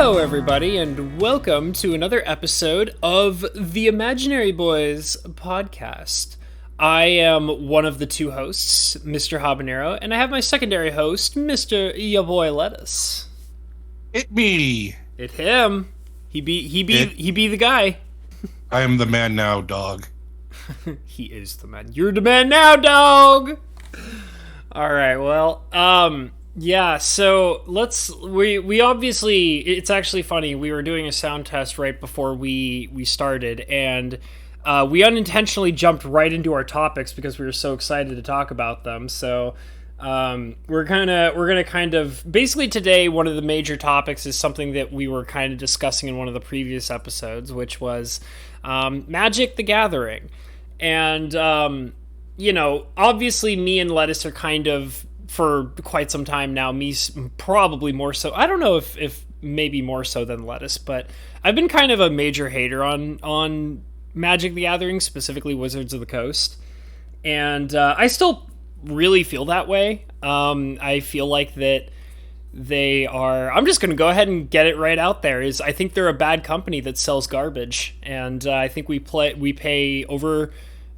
Hello, everybody, and welcome to another episode of the Imaginary Boys podcast. I am one of the two hosts, Mr. Habanero, and I have my secondary host, Mr. Ya Boy Lettuce. It me. It him. He be the guy. I am the man now, dog. He is the man. You're the man now, dog. All right. Well, yeah, so we obviously, it's actually funny, we were doing a sound test right before we started, and we unintentionally jumped right into our topics because we were so excited to talk about them. So we're gonna kind of, basically today, one of the major topics is something that we were kind of discussing in one of the previous episodes, which was Magic the Gathering. And obviously me and Lettuce are kind of, for quite some time now, me probably more so, I don't know if maybe more so than Lettuce, but I've been kind of a major hater on Magic the Gathering, specifically Wizards of the Coast, and I still really feel that way. I feel like that they are, I'm just going to go ahead and get it right out there, is I think they're a bad company that sells garbage, and I think we pay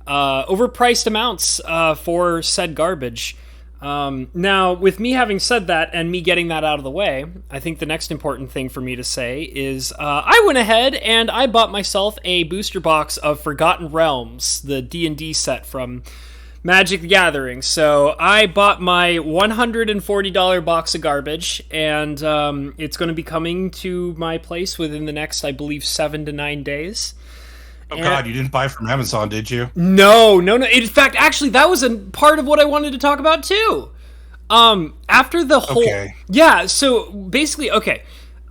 overpriced amounts for said garbage. Now, with me having said that and me getting that out of the way, I think the next important thing for me to say is I went ahead and I bought myself a booster box of Forgotten Realms, the D&D set from Magic the Gathering. So I bought my $140 box of garbage, and it's going to be coming to my place within the next, I believe, 7 to 9 days. Oh, God, you didn't buy from Amazon, did you? No. In fact, actually, that was a part of what I wanted to talk about, too. After the whole... Okay. Yeah, so basically, okay.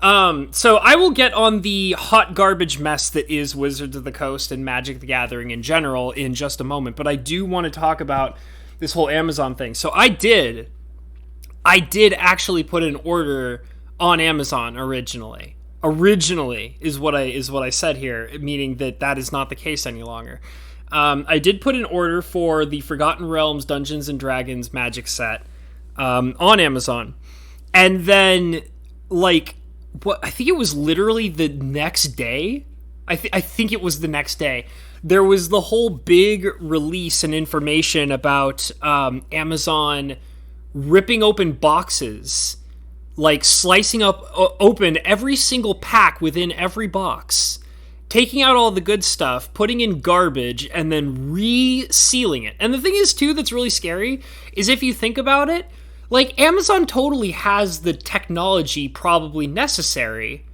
So I will get on the hot garbage mess that is Wizards of the Coast and Magic the Gathering in general in just a moment, but I do want to talk about this whole Amazon thing. So I did actually put an order on Amazon originally is what I said here, meaning that is not the case any longer. I did put an order for the Forgotten Realms Dungeons and Dragons Magic set on Amazon, and then I think it was literally the next day. I think it was the next day. There was the whole big release and information about Amazon ripping open boxes, like slicing open every single pack within every box, taking out all the good stuff, putting in garbage, and then resealing it. And the thing is, too, that's really scary, is if you think about it, like, Amazon totally has the technology probably necessary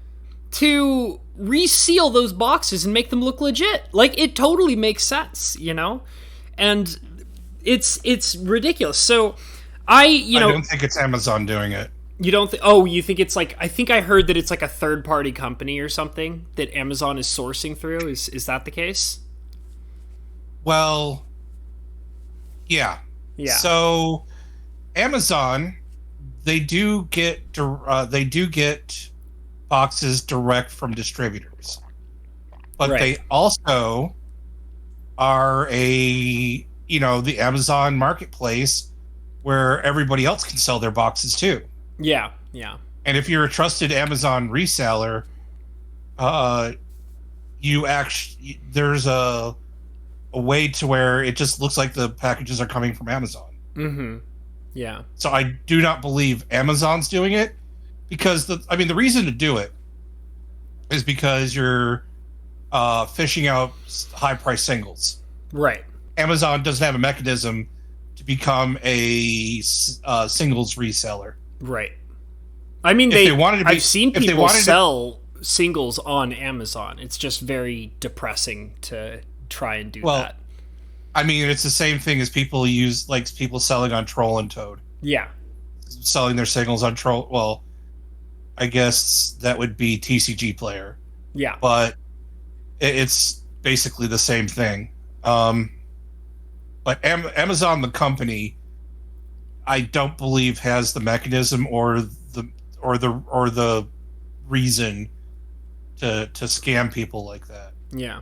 to reseal those boxes and make them look legit. Like, it totally makes sense, And it's ridiculous. So, I don't think it's Amazon doing it. You don't think... Oh, you think it's like... I think I heard that it's like a third-party company or something that Amazon is sourcing through. Is that the case? Well, yeah. Yeah. So, Amazon, they do get boxes direct from distributors. But right. They also are the Amazon marketplace where everybody else can sell their boxes too. Yeah. And if you're a trusted Amazon reseller, there's a way to where it just looks like the packages are coming from Amazon. Mm-hmm. Yeah. So I do not believe Amazon's doing it, because the reason to do it is because you're fishing out high-priced singles. Right. Amazon doesn't have a mechanism to become a singles reseller. Right. I mean, I've seen people sell singles on Amazon. It's just very depressing to try and do that. I mean, it's the same thing as people selling on Troll and Toad. Yeah. Selling their singles on Troll. Well, I guess that would be TCG Player. Yeah. But it's basically the same thing. But Amazon, the company, I don't believe has the mechanism or the reason to scam people like that. Yeah.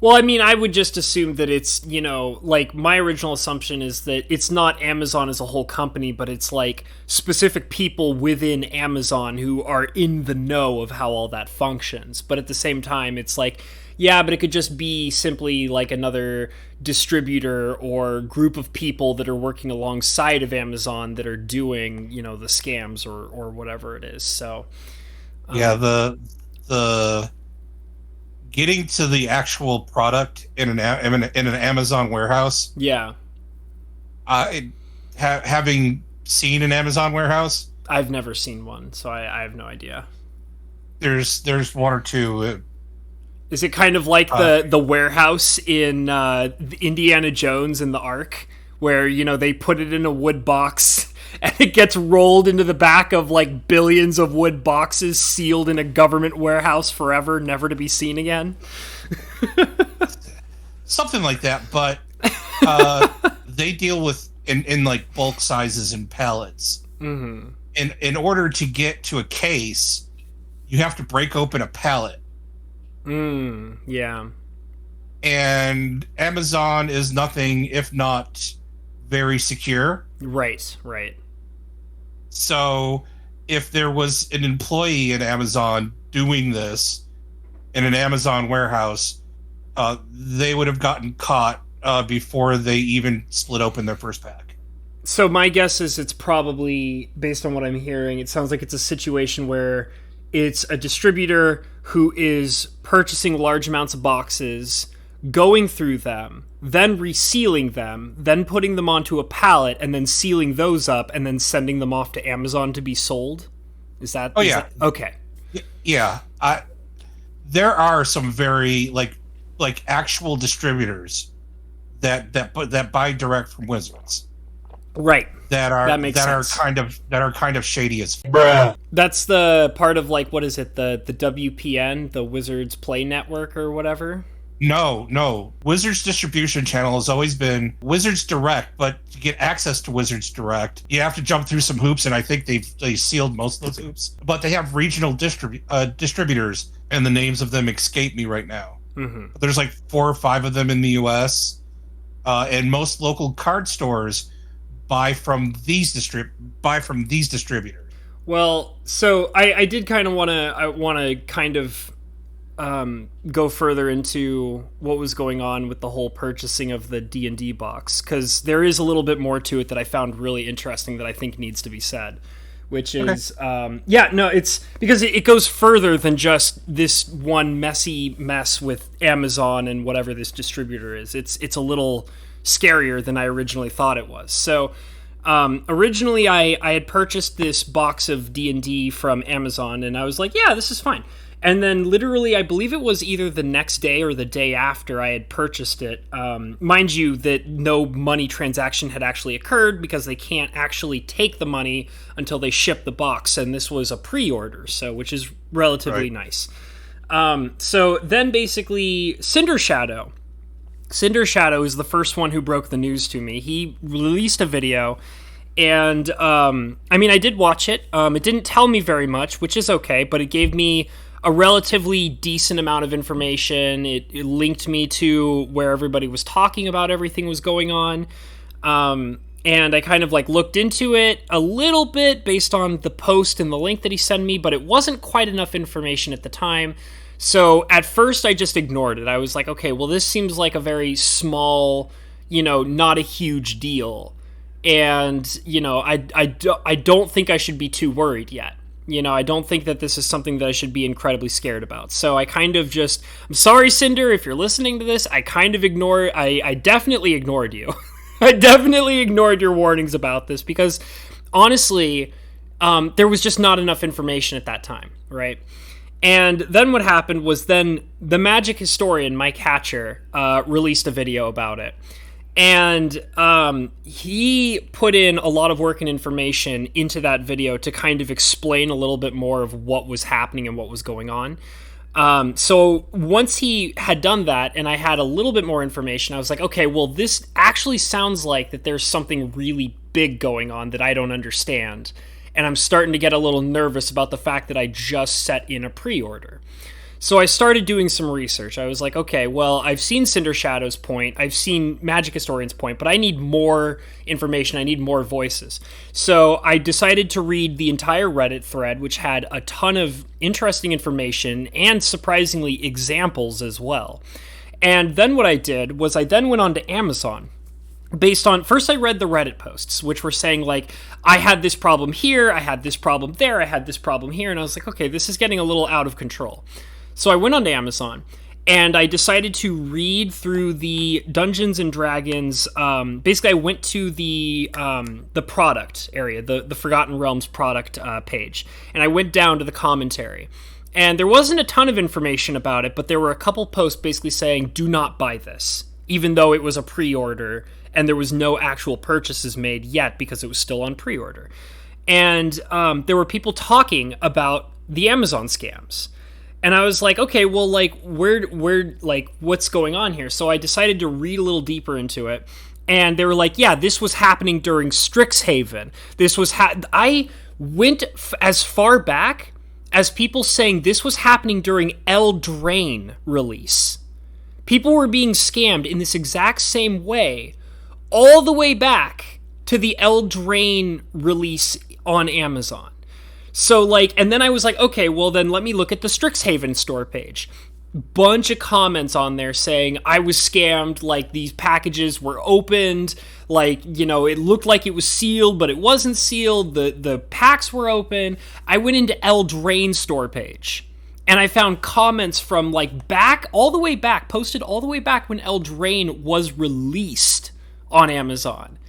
Well, I mean, I would just assume that it's, like, my original assumption is that it's not Amazon as a whole company, but it's, like, specific people within Amazon who are in the know of how all that functions. But at the same time, it's like, yeah, but it could just be simply, like, another distributor or group of people that are working alongside of Amazon that are doing, the scams or whatever it is. So, Yeah, the getting to the actual product in an Amazon warehouse. Yeah. Having seen an Amazon warehouse, I've never seen one, so I have no idea. There's one or two. Is it kind of like the warehouse in Indiana Jones and the Ark, where, they put it in a wood box and it gets rolled into the back of, like, billions of wood boxes sealed in a government warehouse forever, never to be seen again? Something like that, but they deal with in like bulk sizes and pallets. Mm-hmm. In order to get to a case, you have to break open a pallet. Yeah. And Amazon is nothing if not very secure. Right. So if there was an employee at Amazon doing this in an Amazon warehouse, they would have gotten caught before they even split open their first pack. So my guess is it's probably, based on what I'm hearing, it sounds like it's a situation where it's a distributor who is purchasing large amounts of boxes, going through them, then resealing them, then putting them onto a pallet, and then sealing those up, and then sending them off to Amazon to be sold? Is that... Okay. Yeah. There are some very, like actual distributors that buy direct from Wizards. Right. That makes sense. are kind of shady as Bruh. That's the part of, like, what is it, the WPN, the Wizards Play Network or whatever? No. Wizards distribution channel has always been Wizards Direct, but to get access to Wizards Direct, you have to jump through some hoops, and I think they sealed most of those hoops. But they have regional distributors, and the names of them escape me right now. Mm-hmm. There's like 4 or 5 of them in the U.S., and most local card stores buy from these distributors. Well, so I did kind of want to kind of go further into what was going on with the whole purchasing of the D&D box, because there is a little bit more to it that I found really interesting that I think needs to be said, which is, it's because it goes further than just this one messy mess with Amazon and whatever this distributor is. It's a little scarier than I originally thought it was. So originally I had purchased this box of D&D from Amazon, and I was like, yeah, this is fine. And then literally, I believe it was either the next day or the day after I had purchased it. Mind you that no money transaction had actually occurred because they can't actually take the money until they ship the box. And this was a pre-order, which is relatively nice. So then basically, Cinder Shadow is the first one who broke the news to me. He released a video. And, I did watch it. It didn't tell me very much, which is okay, but it gave me a relatively decent amount of information. It linked me to where everybody was talking about everything was going on. And I kind of looked into it a little bit based on the post and the link that he sent me, but it wasn't quite enough information at the time. So at first I just ignored it. I was like, okay, well, this seems like a very small, not a huge deal. And, I don't think I should be too worried yet. I don't think that this is something that I should be incredibly scared about. So I kind of I'm sorry, Cinder, if you're listening to this, I definitely ignored you. I definitely ignored your warnings about this because, honestly, there was just not enough information at that time, right? And then what happened was then the Magic historian, Mike Hatcher, released a video about it. And he put in a lot of work and information into that video to kind of explain a little bit more of what was happening and what was going on. So once he had done that and I had a little bit more information, I was like, okay, well, this actually sounds like that there's something really big going on that I don't understand. And I'm starting to get a little nervous about the fact that I just set in a pre-order. So I started doing some research. I was like, okay, well, I've seen Cinder Shadow's point, I've seen Magic Historian's point, but I need more information, I need more voices. So I decided to read the entire Reddit thread, which had a ton of interesting information and surprisingly examples as well. And then what I did was I then went on to Amazon. Based on, first I read the Reddit posts, which were saying like, I had this problem here, I had this problem there, I had this problem here, and I was like, okay, this is getting a little out of control. So I went on to Amazon, and I decided to read through the Dungeons and Dragons. Basically, I went to the product area, the Forgotten Realms product page, and I went down to the commentary. And there wasn't a ton of information about it, but there were a couple posts basically saying, do not buy this, even though it was a pre-order, and there was no actual purchases made yet because it was still on pre-order. And there were people talking about the Amazon scams. And I was like, okay, well, like, where, like, what's going on here? So I decided to read a little deeper into it. And they were like, yeah, this was happening during Strixhaven. This was, I went as far back as people saying this was happening during Eldraine release. People were being scammed in this exact same way, all the way back to the Eldraine release on Amazon. So, like, and then I was like, okay, well, then let me look at the Strixhaven store page. Bunch of comments on there saying I was scammed, like, these packages were opened, like, you know, it looked like it was sealed, but it wasn't sealed, the packs were open. I went into Eldraine store page, and I found comments from, like, back, all the way back, posted all the way back when Eldraine was released on Amazon.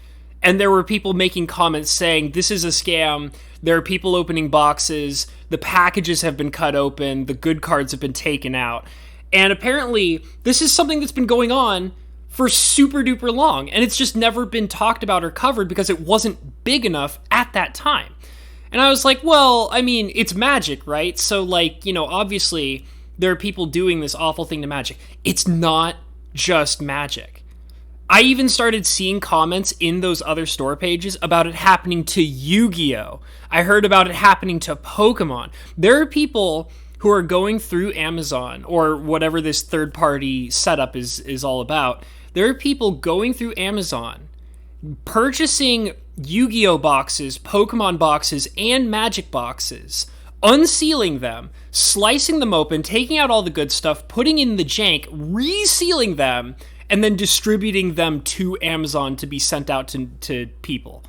And there were people making comments saying, this is a scam, there are people opening boxes, the packages have been cut open, the good cards have been taken out. And apparently, this is something that's been going on for super duper long, and it's just never been talked about or covered because it wasn't big enough at that time. And I was like, well, I mean, it's Magic, right? So, like, you know, obviously, there are people doing this awful thing to Magic. It's not just Magic. I even started seeing comments in those other store pages about it happening to Yu-Gi-Oh! I heard about it happening to Pokemon. There are people who are going through Amazon, or whatever this third-party setup is all about. There are people going through Amazon, purchasing Yu-Gi-Oh! Boxes, Pokemon boxes, and Magic boxes, unsealing them, slicing them open, taking out all the good stuff, putting in the jank, resealing them, and then distributing them to Amazon to be sent out to people.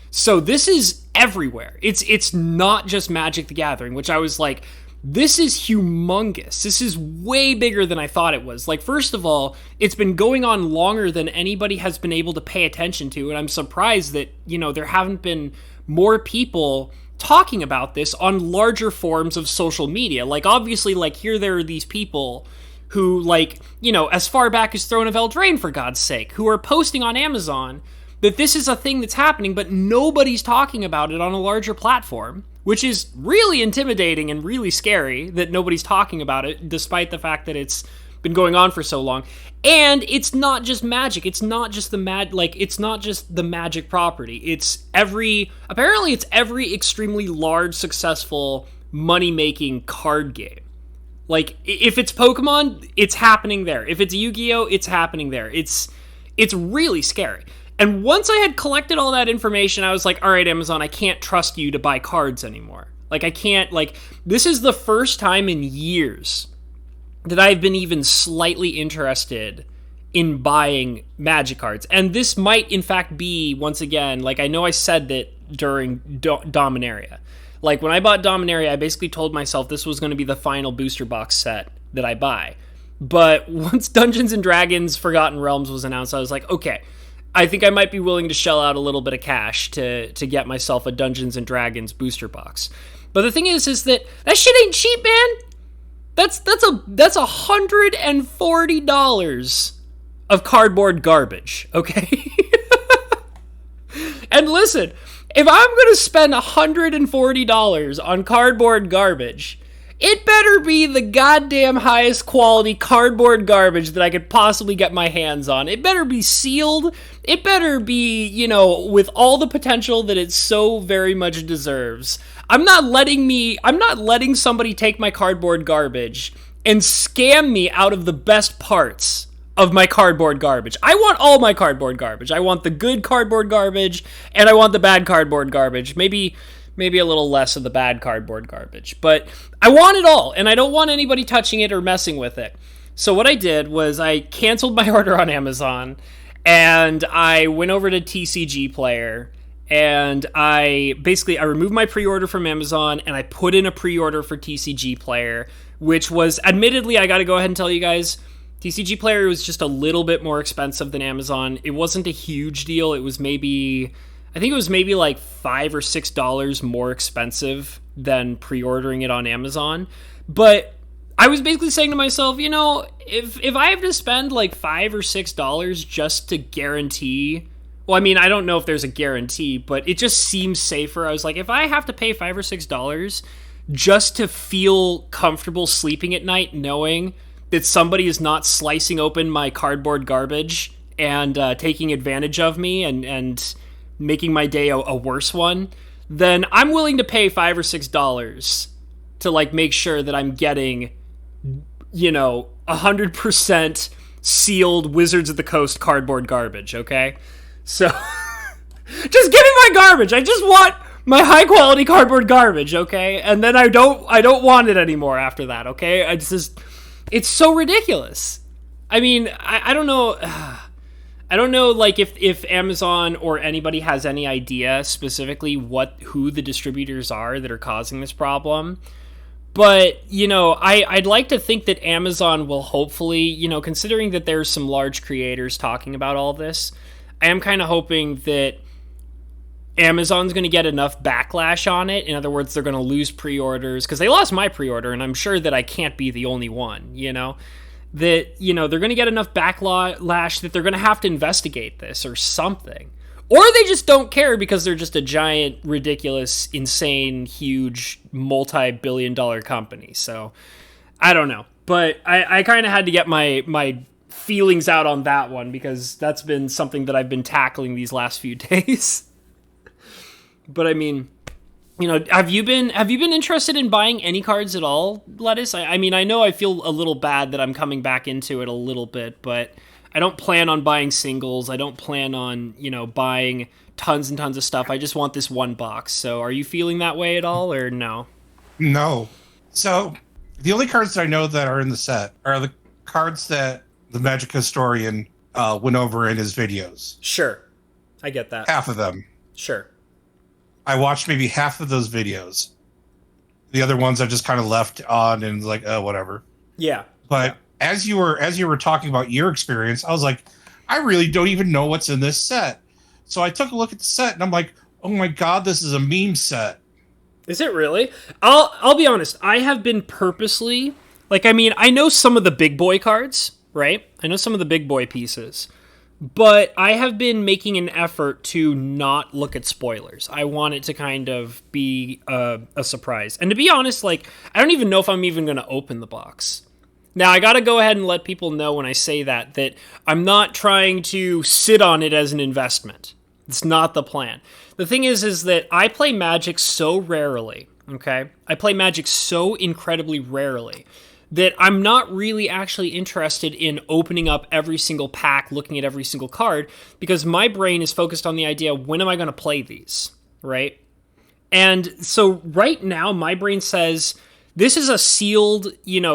So this is everywhere. It's not just Magic the Gathering, which I was like, this is humongous. This is way bigger than I thought it was. Like, first of all, it's been going on longer than anybody has been able to pay attention to, and I'm surprised that, you know, there haven't been more people talking about this on larger forms of social media. Like, obviously, like, here there are these people who, like, you know, as far back as Throne of Eldraine, for God's sake, who are posting on Amazon that this is a thing that's happening, but nobody's talking about it on a larger platform, which is really intimidating and really scary that nobody's talking about it, despite the fact that it's been going on for so long. And it's not just Magic. It's not just it's not just the Magic property. Apparently it's every extremely large, successful, money-making card game. Like, if it's Pokemon, it's happening there. If it's Yu-Gi-Oh!, it's happening there. It's really scary. And once I had collected all that information, I was like, all right, Amazon, I can't trust you to buy cards anymore. Like, I can't, like, this is the first time in years that I've been even slightly interested in buying Magic cards. And this might, in fact, be, once again, like, I know I said that during Dominaria. Like, when I bought Dominaria, I basically told myself this was going to be the final booster box set that I buy. But once Dungeons & Dragons Forgotten Realms was announced, I was like, okay, I think I might be willing to shell out a little bit of cash to get myself a Dungeons & Dragons booster box. But the thing is that shit ain't cheap, man! That's $140 of cardboard garbage, okay? And listen, if I'm going to spend $140 on cardboard garbage, it better be the goddamn highest quality cardboard garbage that I could possibly get my hands on. It better be sealed. It better be, you know, with all the potential that it so very much deserves. I'm not letting somebody take my cardboard garbage and scam me out of the best parts of my cardboard garbage. I want all my cardboard garbage. I want the good cardboard garbage, and I want the bad cardboard garbage. Maybe a little less of the bad cardboard garbage. But I want it all, and I don't want anybody touching it or messing with it. So what I did was I canceled my order on Amazon, and I went over to TCG Player, and I removed my pre-order from Amazon, and I put in a pre-order for TCG Player, which was, admittedly, I gotta go ahead and tell you guys, TCG Player was just a little bit more expensive than Amazon. It wasn't a huge deal. It was maybe like $5 or $6 more expensive than pre-ordering it on Amazon. But I was basically saying to myself, if I have to spend like $5 or $6 just to guarantee, well, I mean, I don't know if there's a guarantee, but it just seems safer. I was like, if I have to pay $5 or $6 just to feel comfortable sleeping at night, knowing that somebody is not slicing open my cardboard garbage and taking advantage of me and making my day a worse one, then I'm willing to pay $5 or $6 to like make sure that I'm getting, 100% sealed Wizards of the Coast cardboard garbage. Okay, so just give me my garbage. I just want my high quality cardboard garbage. Okay, and then I don't want it anymore after that. Okay, it's so ridiculous. I mean, I don't know. I don't know, like, if Amazon or anybody has any idea specifically who the distributors are that are causing this problem. But, I'd like to think that Amazon will hopefully, considering that there's some large creators talking about all this, I am kind of hoping that Amazon's going to get enough backlash on it. In other words, they're going to lose pre-orders, because they lost my pre-order, and I'm sure that I can't be the only one, that, they're going to get enough backlash that they're going to have to investigate this or something. Or they just don't care because they're just a giant, ridiculous, insane, huge, multi-billion-dollar company. So, I don't know. But I kind of had to get my feelings out on that one, because that's been something that I've been tackling these last few days. But I mean, have you been interested in buying any cards at all, Lettuce? I mean, I know I feel a little bad that I'm coming back into it a little bit, but I don't plan on buying singles. I don't plan on, buying tons and tons of stuff. I just want this one box. So are you feeling that way at all, or no? No. So the only cards that I know that are in the set are the cards that the Magic Historian went over in his videos. Sure. I get that. Half of them. Sure. I watched maybe half of those videos. The other ones I just kind of left on and like, oh, whatever. Yeah. But as you were talking about your experience, I was like, I really don't even know what's in this set. So I took a look at the set and I'm like, oh my God, this is a meme set. Is it really? I'll be honest. I have been purposely, I know some of the big boy cards, right? I know some of the big boy pieces. But I have been making an effort to not look at spoilers. I want it to kind of be a surprise. And to be honest, I don't even know if I'm even going to open the box. Now, I got to go ahead and let people know when I say that I'm not trying to sit on it as an investment. It's not the plan. The thing is that I play Magic so rarely, okay? I play Magic so incredibly rarely that I'm not really actually interested in opening up every single pack, looking at every single card, because my brain is focused on the idea, when am I going to play these, right? And so right now, my brain says, this is a sealed,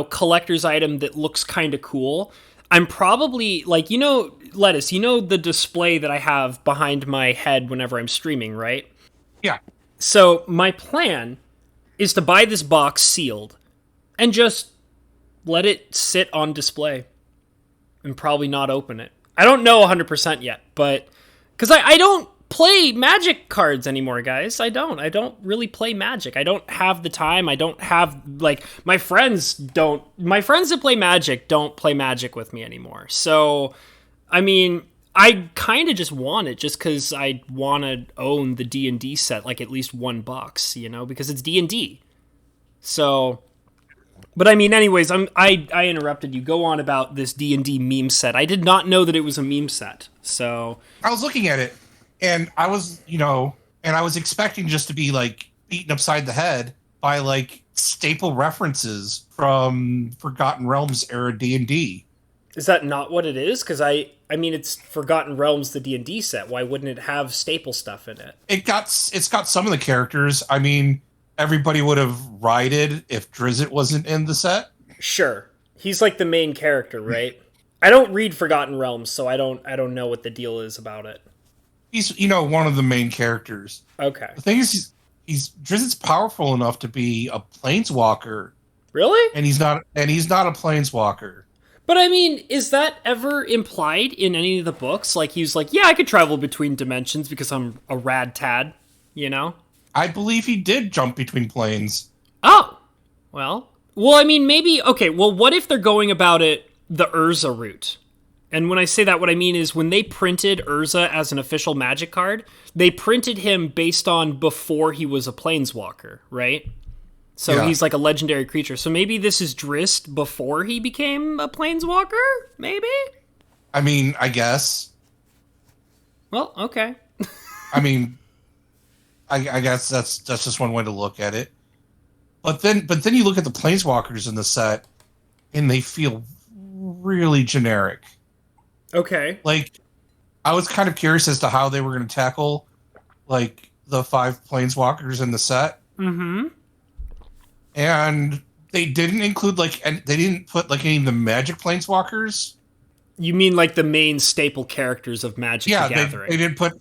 collector's item that looks kind of cool. I'm probably, Lettuce, the display that I have behind my head whenever I'm streaming, right? Yeah. So my plan is to buy this box sealed and just let it sit on display and probably not open it. I don't know 100% yet, but because I don't play Magic cards anymore, guys. I don't really play Magic. I don't have the time. I don't have, my friends that play Magic don't play Magic with me anymore. So, I mean, I kind of just want it just because I want to own the D&D set, at least one box, because it's D&D. So, but I mean, anyways, I interrupted you. Go on about this D&D meme set. I did not know that it was a meme set. So I was looking at it, and I was, and I was expecting just to be beaten upside the head by like staple references from Forgotten Realms era D&D. Is that not what it is? Because I mean, it's Forgotten Realms, the D&D set. Why wouldn't it have staple stuff in it? It's got some of the characters. I mean, everybody would have rided if Drizzt wasn't in the set. Sure, he's like the main character, right? I don't read Forgotten Realms, so I don't know what the deal is about it. He's one of the main characters. Okay. The thing is, Drizzt's powerful enough to be a planeswalker. Really? And he's not a planeswalker. But I mean, is that ever implied in any of the books? Like, he's like, yeah, I could travel between dimensions because I'm a rad tad, you know? I believe he did jump between planes. Oh, well, I mean, maybe, okay, well, what if they're going about it the Urza route? And when I say that, what I mean is when they printed Urza as an official Magic card, they printed him based on before he was a planeswalker, right? So yeah. He's like a legendary creature. So maybe this is Drizzt before he became a planeswalker? Maybe? I mean, I guess. Well, okay. I mean, I guess that's just one way to look at it. But then you look at the planeswalkers in the set, and they feel really generic. Okay. Like, I was kind of curious as to how they were going to tackle, like, the 5 planeswalkers in the set. Mm-hmm. And they didn't include, like, and they didn't put, like, any of the Magic planeswalkers. You mean, like, the main staple characters of Magic the Gathering? They didn't put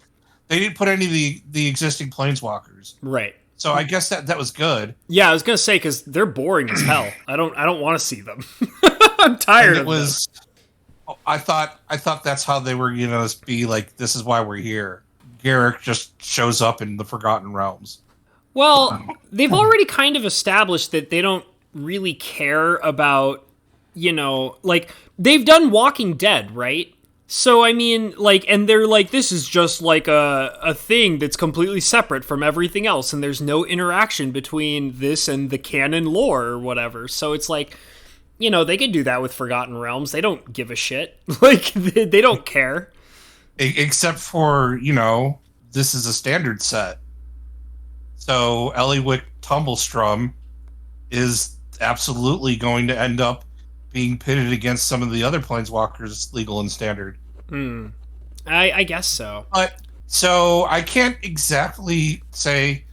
any of the existing planeswalkers. Right. So I guess that was good. Yeah, I was going to say, because they're boring as hell. I don't want to see them. I'm tired of them. I thought that's how they were, be like, this is why we're here. Garrick just shows up in the Forgotten Realms. Well, they've already kind of established that they don't really care about, like, they've done Walking Dead, right? So, I mean, like, and they're like, this is just like a thing that's completely separate from everything else, and there's no interaction between this and the canon lore or whatever. So it's like, they could do that with Forgotten Realms. They don't give a shit. Like, they don't care. Except for, this is a standard set. So Eliwick Tumblestrum is absolutely going to end up being pitted against some of the other planeswalkers, legal and standard. I guess so. So I can't exactly say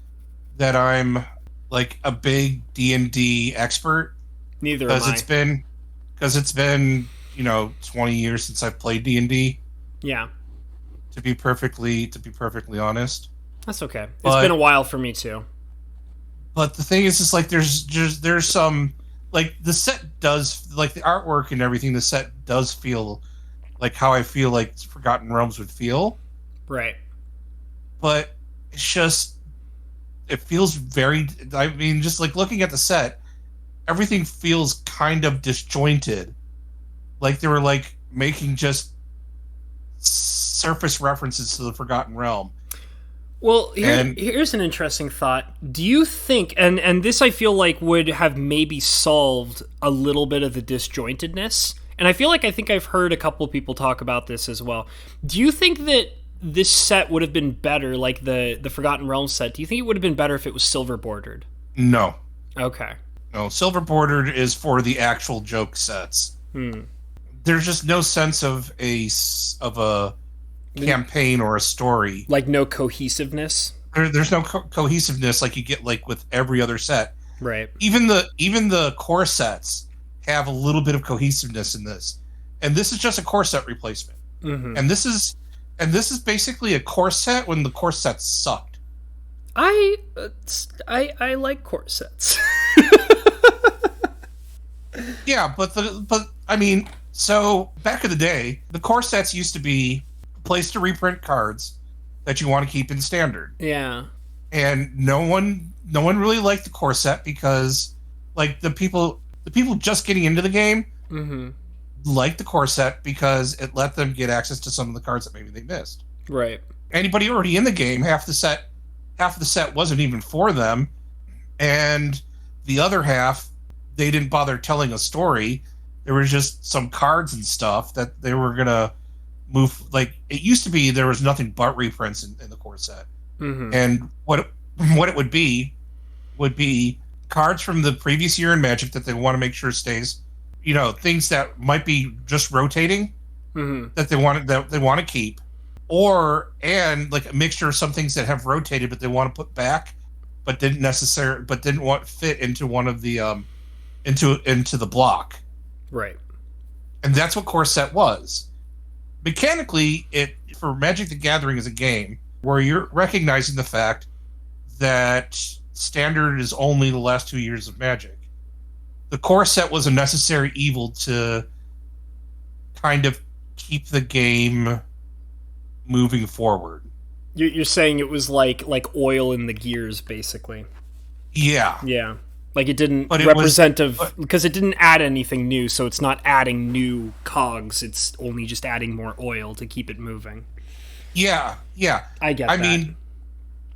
that I'm like a big D&D expert. Neither am I. Because it's been 20 years since I've played D&D. Yeah. To be perfectly honest. That's okay. It's been a while for me too. But the thing is, like, there's some, like, the set does, like, the artwork and everything. The set does feel like how I feel like Forgotten Realms would feel. Right. But it's just, it feels very. I mean, just like looking at the set, everything feels kind of disjointed. Like they were like making just surface references to the Forgotten Realm. Well, here's an interesting thought. Do you think, and this I feel like would have maybe solved a little bit of the disjointedness, and I think I've heard a couple of people talk about this as well. Do you think that this set would have been better, like the Forgotten Realms set? Do you think it would have been better if it was silver bordered? No. Okay. No, silver bordered is for the actual joke sets. There's just no sense of a campaign or a story. Like no cohesiveness? There's no cohesiveness like you get like with every other set. Right. Even the core sets have a little bit of cohesiveness in this. And this is just a core set replacement. Mm-hmm. And this is basically a core set when the core sets sucked. I like core sets. Yeah, but I mean, so back in the day, the core sets used to be a place to reprint cards that you want to keep in standard. Yeah. And no one really liked the core set because like the people just getting into the game liked the core set because it let them get access to some of the cards that maybe they missed. Right. Anybody already in the game, half the set wasn't even for them, and the other half, they didn't bother telling a story. There was just some cards and stuff that they were gonna move. Like it used to be, there was nothing but reprints in the core set, and what it would be cards from the previous year in Magic that they want to make sure stays. Things that might be just rotating that they want to keep, and like a mixture of some things that have rotated but they want to put back, but didn't want fit into one of the into the block. Right. And that's what Core Set was. Mechanically, for Magic the Gathering is a game where you're recognizing the fact that Standard is only the last 2 years of Magic. The Core Set was a necessary evil to kind of keep the game moving forward. You're saying it was like oil in the gears, basically. Yeah. Yeah. Like it didn't because it didn't add anything new, so it's not adding new cogs. It's only just adding more oil to keep it moving. Yeah. I get that. I mean,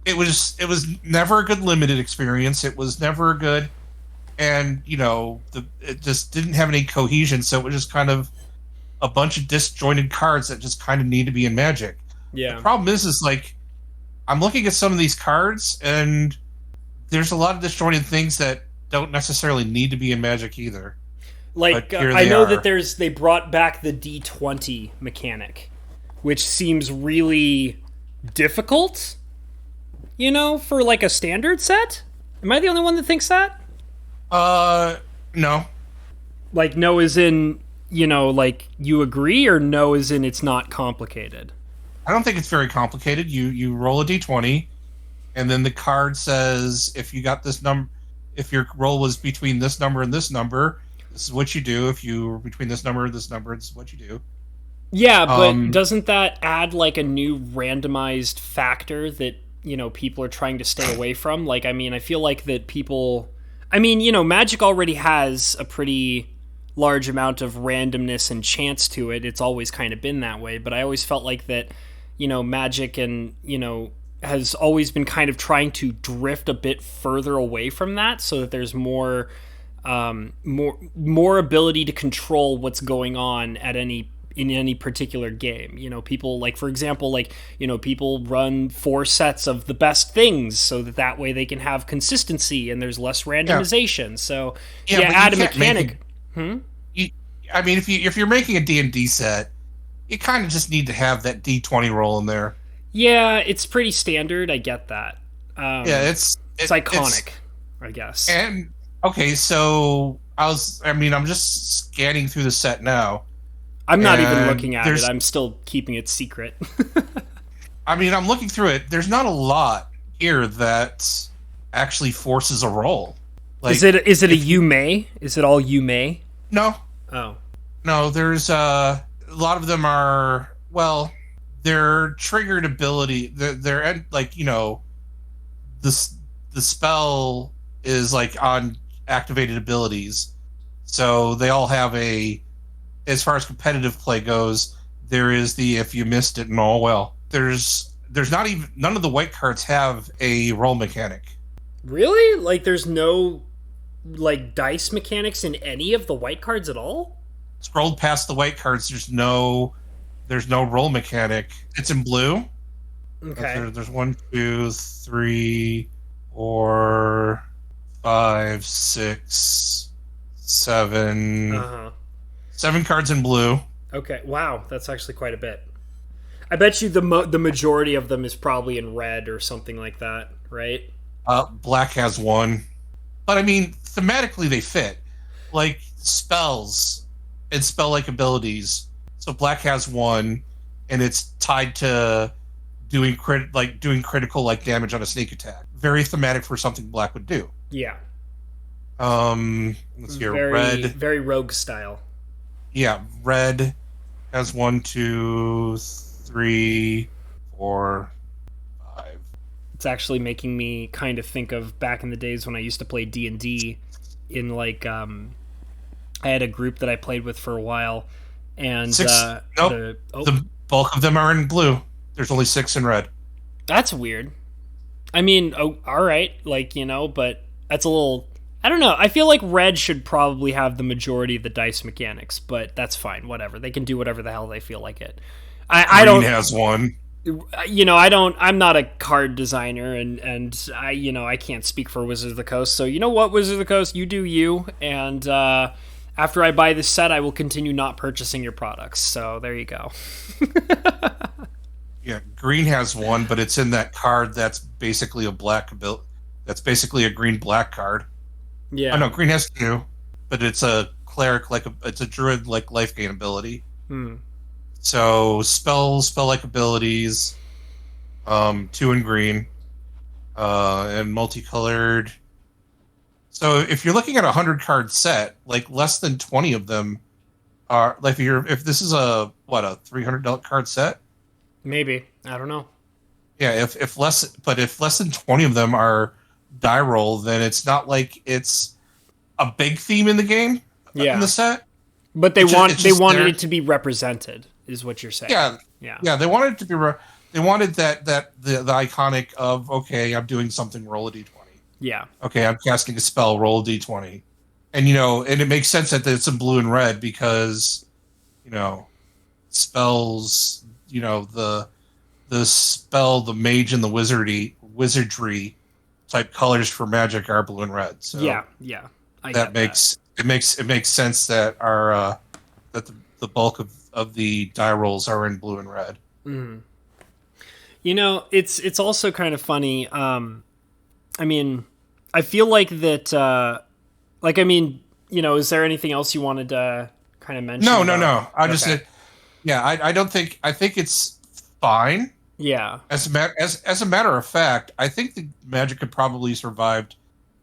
it was never a good limited experience. It was never good, and it just didn't have any cohesion. So it was just kind of a bunch of disjointed cards that just kind of need to be in Magic. Yeah. The problem is like I'm looking at some of these cards, and there's a lot of disjointed things that don't necessarily need to be in Magic either. Like I know that they brought back the D20 mechanic, which seems really difficult, for like a standard set. Am I the only one that thinks that? No. Like no as in, like you agree, or no as in it's not complicated? I don't think it's very complicated. You roll a D20, and then the card says if you got this number, if your roll was between this number and this number, this is what you do. If you were between this number and this number, this is what you do. Yeah, but doesn't that add like a new randomized factor that, people are trying to stay away from? Like, I mean, I feel like that Magic already has a pretty large amount of randomness and chance to it. It's always kind of been that way, but I always felt like that, Magic and, has always been kind of trying to drift a bit further away from that so that there's more ability to control what's going on in any particular game. People like, for example, people run 4 sets of the best things so that way they can have consistency and there's less randomization. Yeah. So add a mechanic. If you're making a D&D set, you kind of just need to have that D20 roll in there. Yeah, it's pretty standard. I get that. It's iconic, I guess. And okay, so I'm just scanning through the set now. I'm not even looking at it. I'm still keeping it secret. I'm looking through it. There's not a lot here that actually forces a roll. Like, is it a you may? Is it all you may? No. Oh. No, there's a lot of them are, they're triggered ability. They're like, the spell is like on activated abilities. So they all have as far as competitive play goes, there is the if you missed it and all well. There's not even, none of the white cards have a roll mechanic. Really? Like there's no like dice mechanics in any of the white cards at all? Scrolled past the white cards, there's no roll mechanic. It's in blue. Okay. There's 1, 2, 3, 4, 5, 6, 7. 7 cards in blue. Okay. Wow, that's actually quite a bit. I bet you the majority of them is probably in red or something like that, right? Black has 1. But thematically they fit. Like spells and spell-like abilities. So black has 1, and it's tied to doing critical like damage on a sneak attack. Very thematic for something black would do. Yeah. Let's hear red. Very rogue style. Yeah, red has 1, 2, 3, 4, 5. It's actually making me kind of think of back in the days when I used to play D&D in like I had a group that I played with for a while, and 6. Nope. The bulk of them are in blue. There's only 6 in red. That's weird. All right, but that's a little. I don't know. I feel like red should probably have the majority of the dice mechanics, but that's fine. Whatever. They can do whatever the hell they feel like it. I don't. Green has 1. I'm not a card designer, and I can't speak for Wizards of the Coast. So you know what, Wizards of the Coast, you do you. And after I buy this set, I will continue not purchasing your products. So there you go. Yeah, green has one, but it's in that card that's basically a black ability. That's basically a green-black card. Yeah. Oh no, green has two, but it's a cleric, it's a druid like life gain ability. So spell-like abilities, 2 in green, and multicolored. So if you're looking at a 100-card set, like less than 20 of them are like if this is a $300 card set. Maybe. I don't know. Yeah, if less than 20 of them are die roll, then it's not like it's a big theme in the game. Yeah. In the set. But they wanted it to be represented, is what you're saying. Yeah. They wanted it to be. They wanted that the iconic of, okay, I'm doing something, roll a d20. Yeah. Okay, I'm casting a spell, roll a d20, and and it makes sense that it's in blue and red because, spells, the spell, the mage, and the wizardry type colors for Magic are blue and red. So yeah. It makes sense that that the bulk of the die rolls are in blue and red. Mm. It's also kind of funny. I mean, I feel like that. Is there anything else you wanted to kind of mention? No. I don't think. I think it's fine. Yeah. As a matter of fact, I think the Magic could probably survived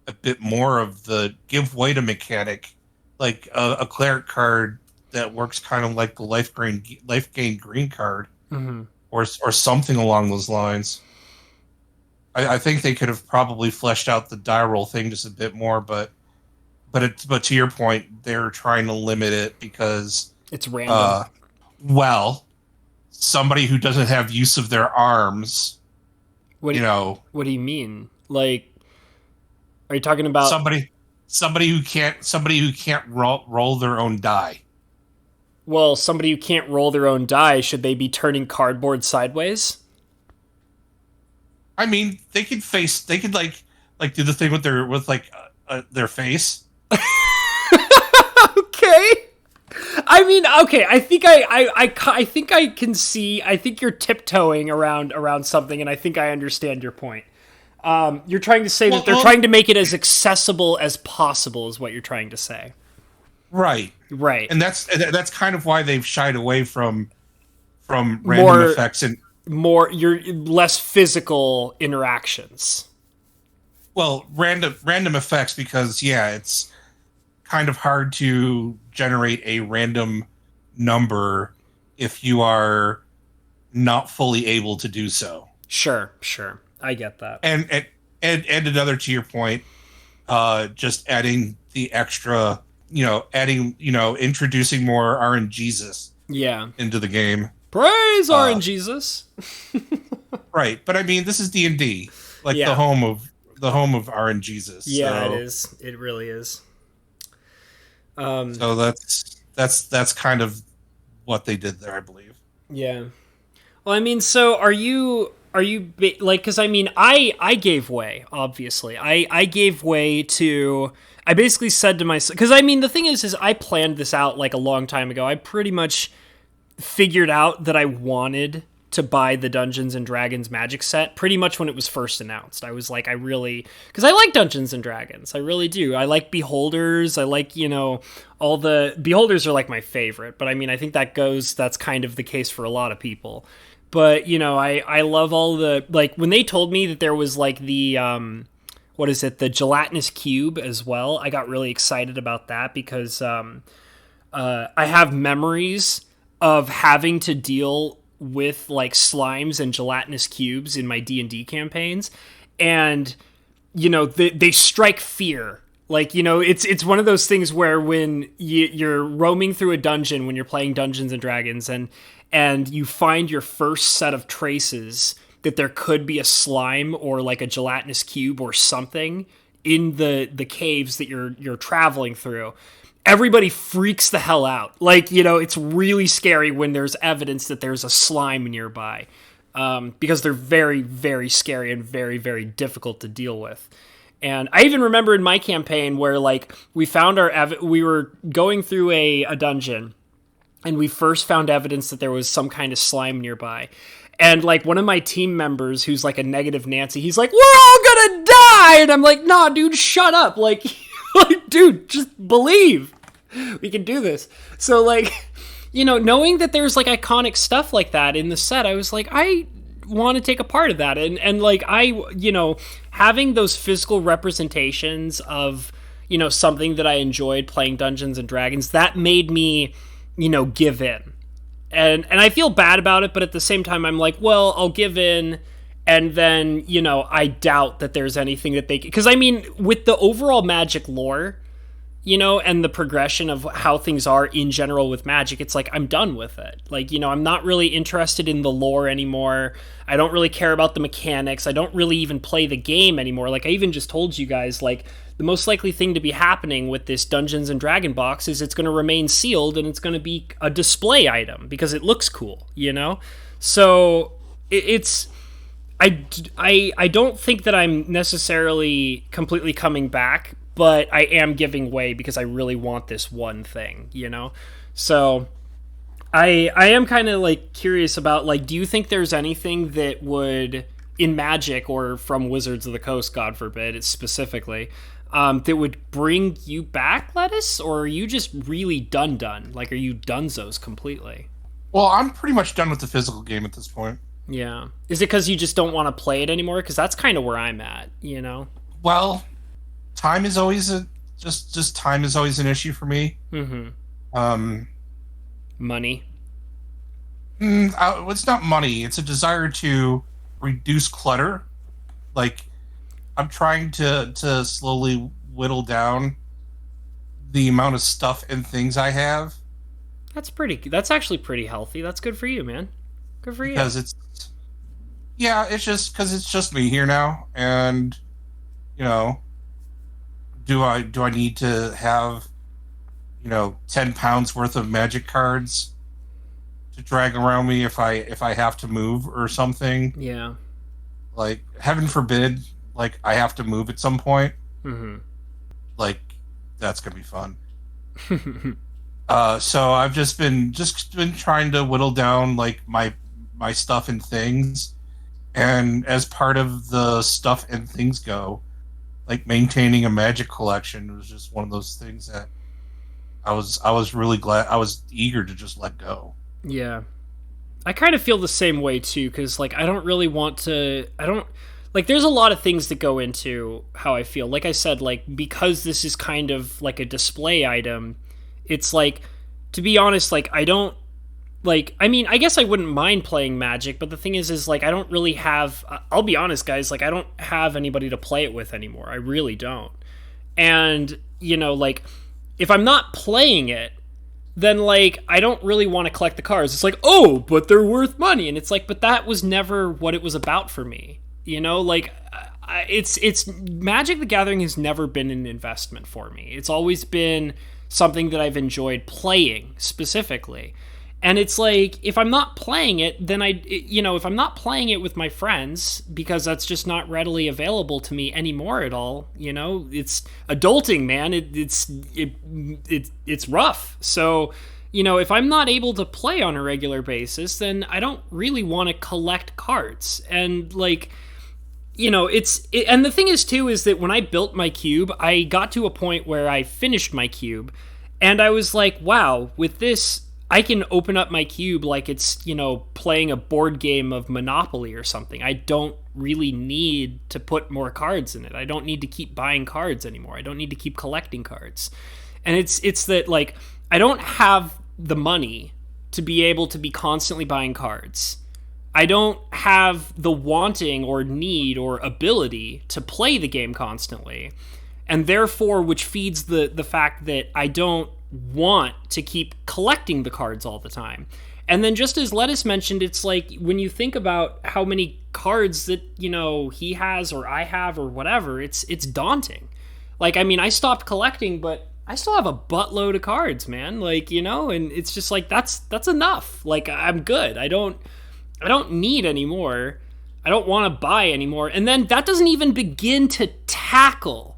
a bit more of the give way to mechanic, like a cleric card that works kind of like the life gain green card, or something along those lines. I think they could have probably fleshed out the die roll thing just a bit more, but to your point, they're trying to limit it because it's random. Somebody who doesn't have use of their arms, what do you mean? Like, are you talking about somebody who can't roll their own die? Well, somebody who can't roll their own die, should they be turning cardboard sideways? I mean, they could do the thing with their face. Okay. I mean, okay. I think I can see. I think you're tiptoeing around something, and I think I understand your point. You're trying to say that they're trying to make it as accessible as possible, is what you're trying to say. Right. And that's kind of why they've shied away from random effects and more less physical interactions. Well, random effects because it's kind of hard to generate a random number if you are not fully able to do so. Sure. I get that. And another, to your point, just adding the extra, introducing more RNGesus into the game. Praise RNGesus. Right, but I mean, this is D&D, the home of RNGesus. Yeah, so. It is. It really is. So that's kind of what they did there, I believe. Yeah. Well, I mean, so are you because I mean, I gave way, obviously. I gave way to, I basically said to myself, because I mean, the thing is I planned this out a long time ago. I pretty much figured out that I wanted to buy the Dungeons and Dragons Magic set pretty much when it was first announced. I was like, because I like Dungeons and Dragons. I really do. I like Beholders. I like, all the Beholders are my favorite, but I mean, I think that's kind of the case for a lot of people. But, I love all the, when they told me that there was the, the gelatinous cube as well, I got really excited about that because I have memories of having to deal with slimes and gelatinous cubes in my D&D campaigns, and they strike fear. It's one of those things where when you're roaming through a dungeon, when you're playing Dungeons and Dragons, and you find your first set of traces that there could be a slime or a gelatinous cube or something in the caves that you're traveling through, everybody freaks the hell out. It's really scary when there's evidence that there's a slime nearby. because they're very, very scary and very, very difficult to deal with. And I even remember in my campaign where, like, we were going through a dungeon, and we first found evidence that there was some kind of slime nearby. And, like, one of my team members, who's, like, a negative Nancy, he's like, we're all gonna die! And I'm like, nah, dude, shut up. Like, dude, just believe. We can do this. So, like, you know, knowing that there's, like, iconic stuff like that in the set, I was like, I want to take a part of that. And like, you know, having those physical representations of, you know, something that I enjoyed playing Dungeons and Dragons, that made me, you know, give in. And I feel bad about it, but at the same time, I'm like, well, I'll give in, and then, you know, I doubt that there's anything that they... Because, I mean, with the overall Magic lore, you know, and the progression of how things are in general with Magic, it's like, I'm done with it. Like, you know, I'm not really interested in the lore anymore. I don't really care about the mechanics. I don't really even play the game anymore. Like, I even just told you guys, like, the most likely thing to be happening with this Dungeons and Dragon box is it's going to remain sealed, and it's going to be a display item because it looks cool, you know? So it's... I don't think that I'm necessarily completely coming back, but I am giving way because I really want this one thing, you know? So I am kind of, like, curious about, like, do you think there's anything that would, in Magic or from Wizards of the Coast, God forbid, it's specifically, that would bring you back, Lettuce? Or are you just really done? Like, are you dunzos completely? Well, I'm pretty much done with the physical game at this point. Yeah. Is it because you just don't want to play it anymore? Because that's kind of where I'm at, you know? Well, time is always time is always an issue for me. Mm-hmm. Money. It's not money. It's a desire to reduce clutter. Like, I'm trying to slowly whittle down the amount of stuff and things I have. That's actually pretty healthy. That's good for you, man. Good for you. Because it's just because it's just me here now, and, you know, do I need to have, you know, 10 pounds worth of Magic cards to drag around me if I have to move or something? Yeah. Like, heaven forbid, like, I have to move at some point. Mm-hmm. Like, that's gonna be fun. So I've just been trying to whittle down, like, my stuff and things, and as part of the stuff and things go, like, maintaining a Magic collection was just one of those things that I was really glad, I was eager to just let go. Yeah. I kind of feel the same way too, because, like, I don't really want to, like, there's a lot of things that go into how I feel. Like I said, like, because this is kind of like a display item, it's like, to be honest, like, I don't, like, I mean, I guess I wouldn't mind playing Magic, but the thing is like, I don't really have, I'll be honest, guys, like, I don't have anybody to play it with anymore. I really don't. And, you know, like, if I'm not playing it, then, like, I don't really want to collect the cards. It's like, oh, but they're worth money. And it's like, but that was never what it was about for me. You know, like, it's Magic the Gathering has never been an investment for me. It's always been something that I've enjoyed playing specifically. And it's like, if I'm not playing it, then if I'm not playing it with my friends, because that's just not readily available to me anymore at all, you know, it's adulting, man. It's rough. So, you know, if I'm not able to play on a regular basis, then I don't really want to collect cards. And, like, you know, and the thing is too, is that when I built my cube, I got to a point where I finished my cube, and I was like, wow, with this, I can open up my cube like it's, you know, playing a board game of Monopoly or something. I don't really need to put more cards in it. I don't need to keep buying cards anymore. I don't need to keep collecting cards. And it's that, like, I don't have the money to be able to be constantly buying cards. I don't have the wanting or need or ability to play the game constantly. And therefore, which feeds the fact that I don't want to keep collecting the cards all the time. And then, just as Lettuce mentioned, it's like, when you think about how many cards that, you know, he has or I have or whatever, it's daunting. Like, I mean, I stopped collecting, but I still have a buttload of cards, man. Like, you know, and it's just like, that's enough. Like, I'm good. I don't, I don't need anymore. I don't want to buy anymore. And then that doesn't even begin to tackle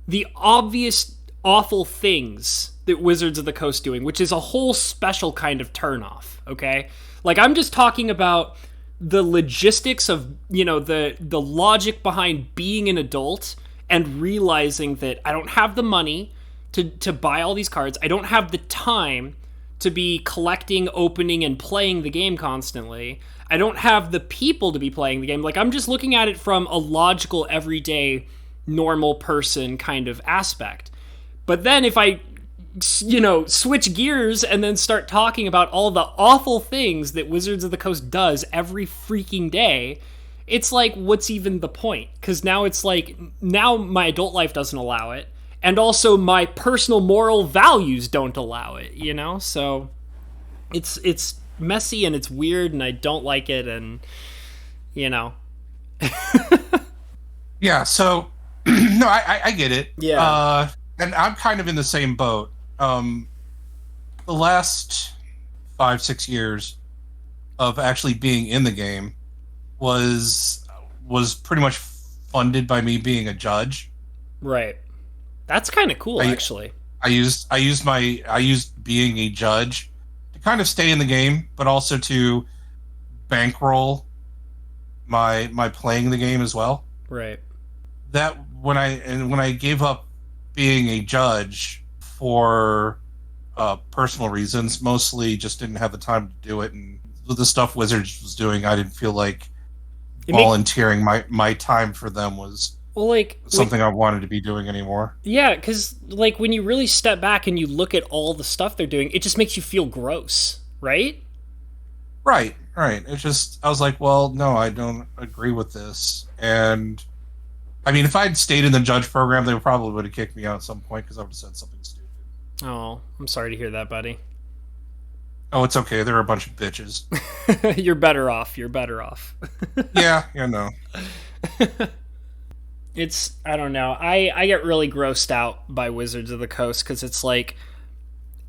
the obvious awful things that Wizards of the Coast doing, which is a whole special kind of turnoff, okay? Like, I'm just talking about the logistics of, the logic behind being an adult and realizing that I don't have the money to buy all these cards. I don't have the time to be collecting, opening, and playing the game constantly. I don't have the people to be playing the game. Like, I'm just looking at it from a logical, everyday, normal person kind of aspect. But then if I, switch gears and then start talking about all the awful things that Wizards of the Coast does every freaking day, it's like, what's even the point? Because now it's like, now my adult life doesn't allow it. And also my personal moral values don't allow it, So it's messy and it's weird and I don't like it and, Yeah, so, no, I get it. Yeah. And I'm kind of in the same boat. The last 5-6 years of actually being in the game was pretty much funded by me being a judge. Right. That's kind of cool, actually. I used being a judge to kind of stay in the game, but also to bankroll my playing the game as well. Right. That when I gave up being a judge for personal reasons, mostly just didn't have the time to do it, and with the stuff Wizards was doing, I didn't feel like volunteering my time for them was something I wanted to be doing anymore. Yeah, because when you really step back and you look at all the stuff they're doing, it just makes you feel gross, right? Right. It's just, I was like, well, no, I don't agree with this. And I mean, if I'd stayed in the judge program, they probably would have kicked me out at some point because I would have said something stupid. Oh, I'm sorry to hear that, buddy. Oh, it's okay. They're a bunch of bitches. You're better off. Yeah, no. It's, I don't know. I get really grossed out by Wizards of the Coast because it's like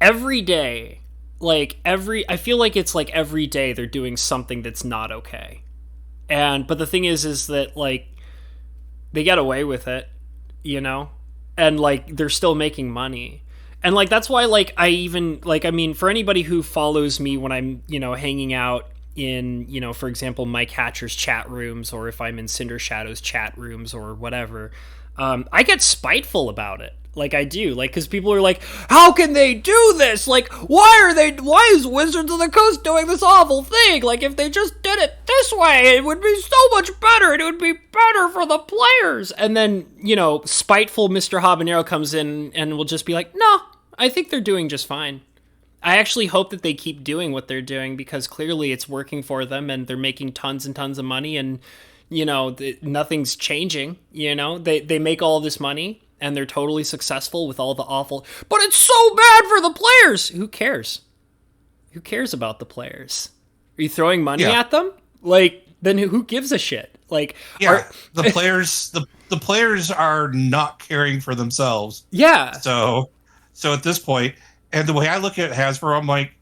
every day, I feel like it's like every day they're doing something that's not okay. But the thing is that they get away with it, and they're still making money. And that's why I even for anybody who follows me when I'm, hanging out in, for example, Mike Hatcher's chat rooms, or if I'm in Cinder Shadow's chat rooms or whatever, I get spiteful about it. I do, because people are like, how can they do this? Why is Wizards of the Coast doing this awful thing? If they just did it this way, it would be so much better, and it would be better for the players. And then, spiteful Mr. Habanero comes in and will just be like, no, I think they're doing just fine. I actually hope that they keep doing what they're doing, because clearly it's working for them, and they're making tons and tons of money, and, nothing's changing, they make all this money, and they're totally successful with all the awful, but it's so bad for the players. Who cares? Who cares about the players? Are you throwing money at them? Then who gives a shit? The players are not caring for themselves. Yeah. So at this point, and the way I look at Hasbro, I'm like,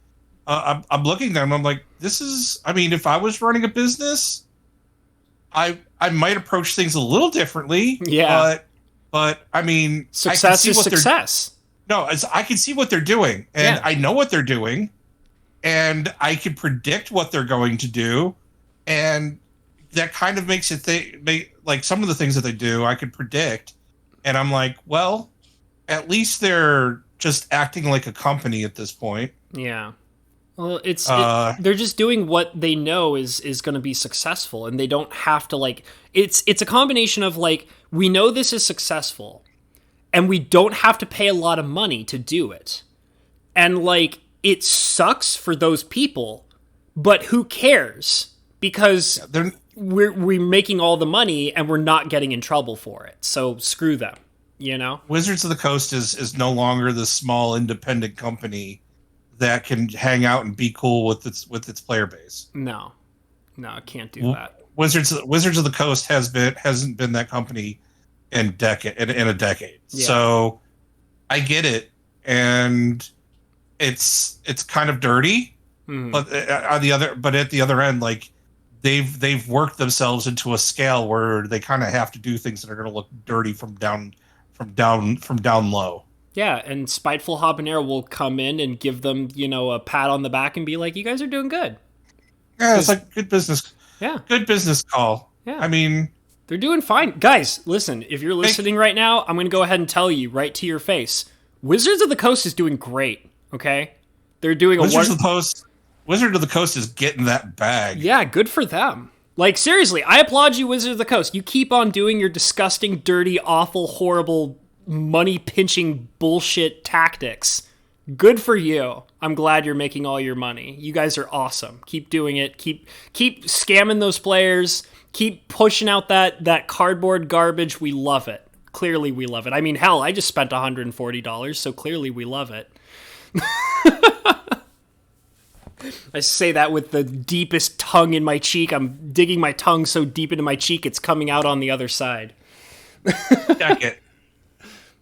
I'm looking at them, I'm like, this is, I mean, if I was running a business, I might approach things a little differently. Yeah. But I mean, success is success. I can see what they're doing, and I know what they're doing, and I can predict what they're going to do, and that kind of makes it like some of the things that they do, I can predict, and I'm like, well, at least they're just acting like a company at this point. Yeah. Well, they're just doing what they know is going to be successful, and they don't have to it's a combination of we know this is successful, and we don't have to pay a lot of money to do it. And it sucks for those people, but who cares? Because we're making all the money and we're not getting in trouble for it. So screw them, Wizards of the Coast is no longer the small independent company that can hang out and be cool with its player base. No, I can't do that. Wizards of the Coast hasn't been that company in a decade. Yeah. So I get it, and it's kind of dirty. But at the other end, like they've worked themselves into a scale where they kind of have to do things that are going to look dirty from down low. Yeah, and Spiteful Habanero will come in and give them, a pat on the back and be like, "You guys are doing good." Yeah, it's like good business. Yeah, good business call. Yeah, I mean, they're doing fine, guys. Listen, if you're listening right now, I'm going to go ahead and tell you right to your face, Wizards of the Coast is doing great. Okay, they're doing Wizards of the Coast is getting that bag. Yeah, good for them. Like, seriously, I applaud you, Wizards of the Coast. You keep on doing your disgusting, dirty, awful, horrible, money-pinching bullshit tactics. Good for you. I'm glad you're making all your money. You guys are awesome. Keep doing it. Keep scamming those players. Keep pushing out that cardboard garbage. We love it. Clearly we love it. I mean, hell, I just spent $140, so clearly we love it. I say that with the deepest tongue in my cheek. I'm digging my tongue so deep into my cheek, it's coming out on the other side. Check it.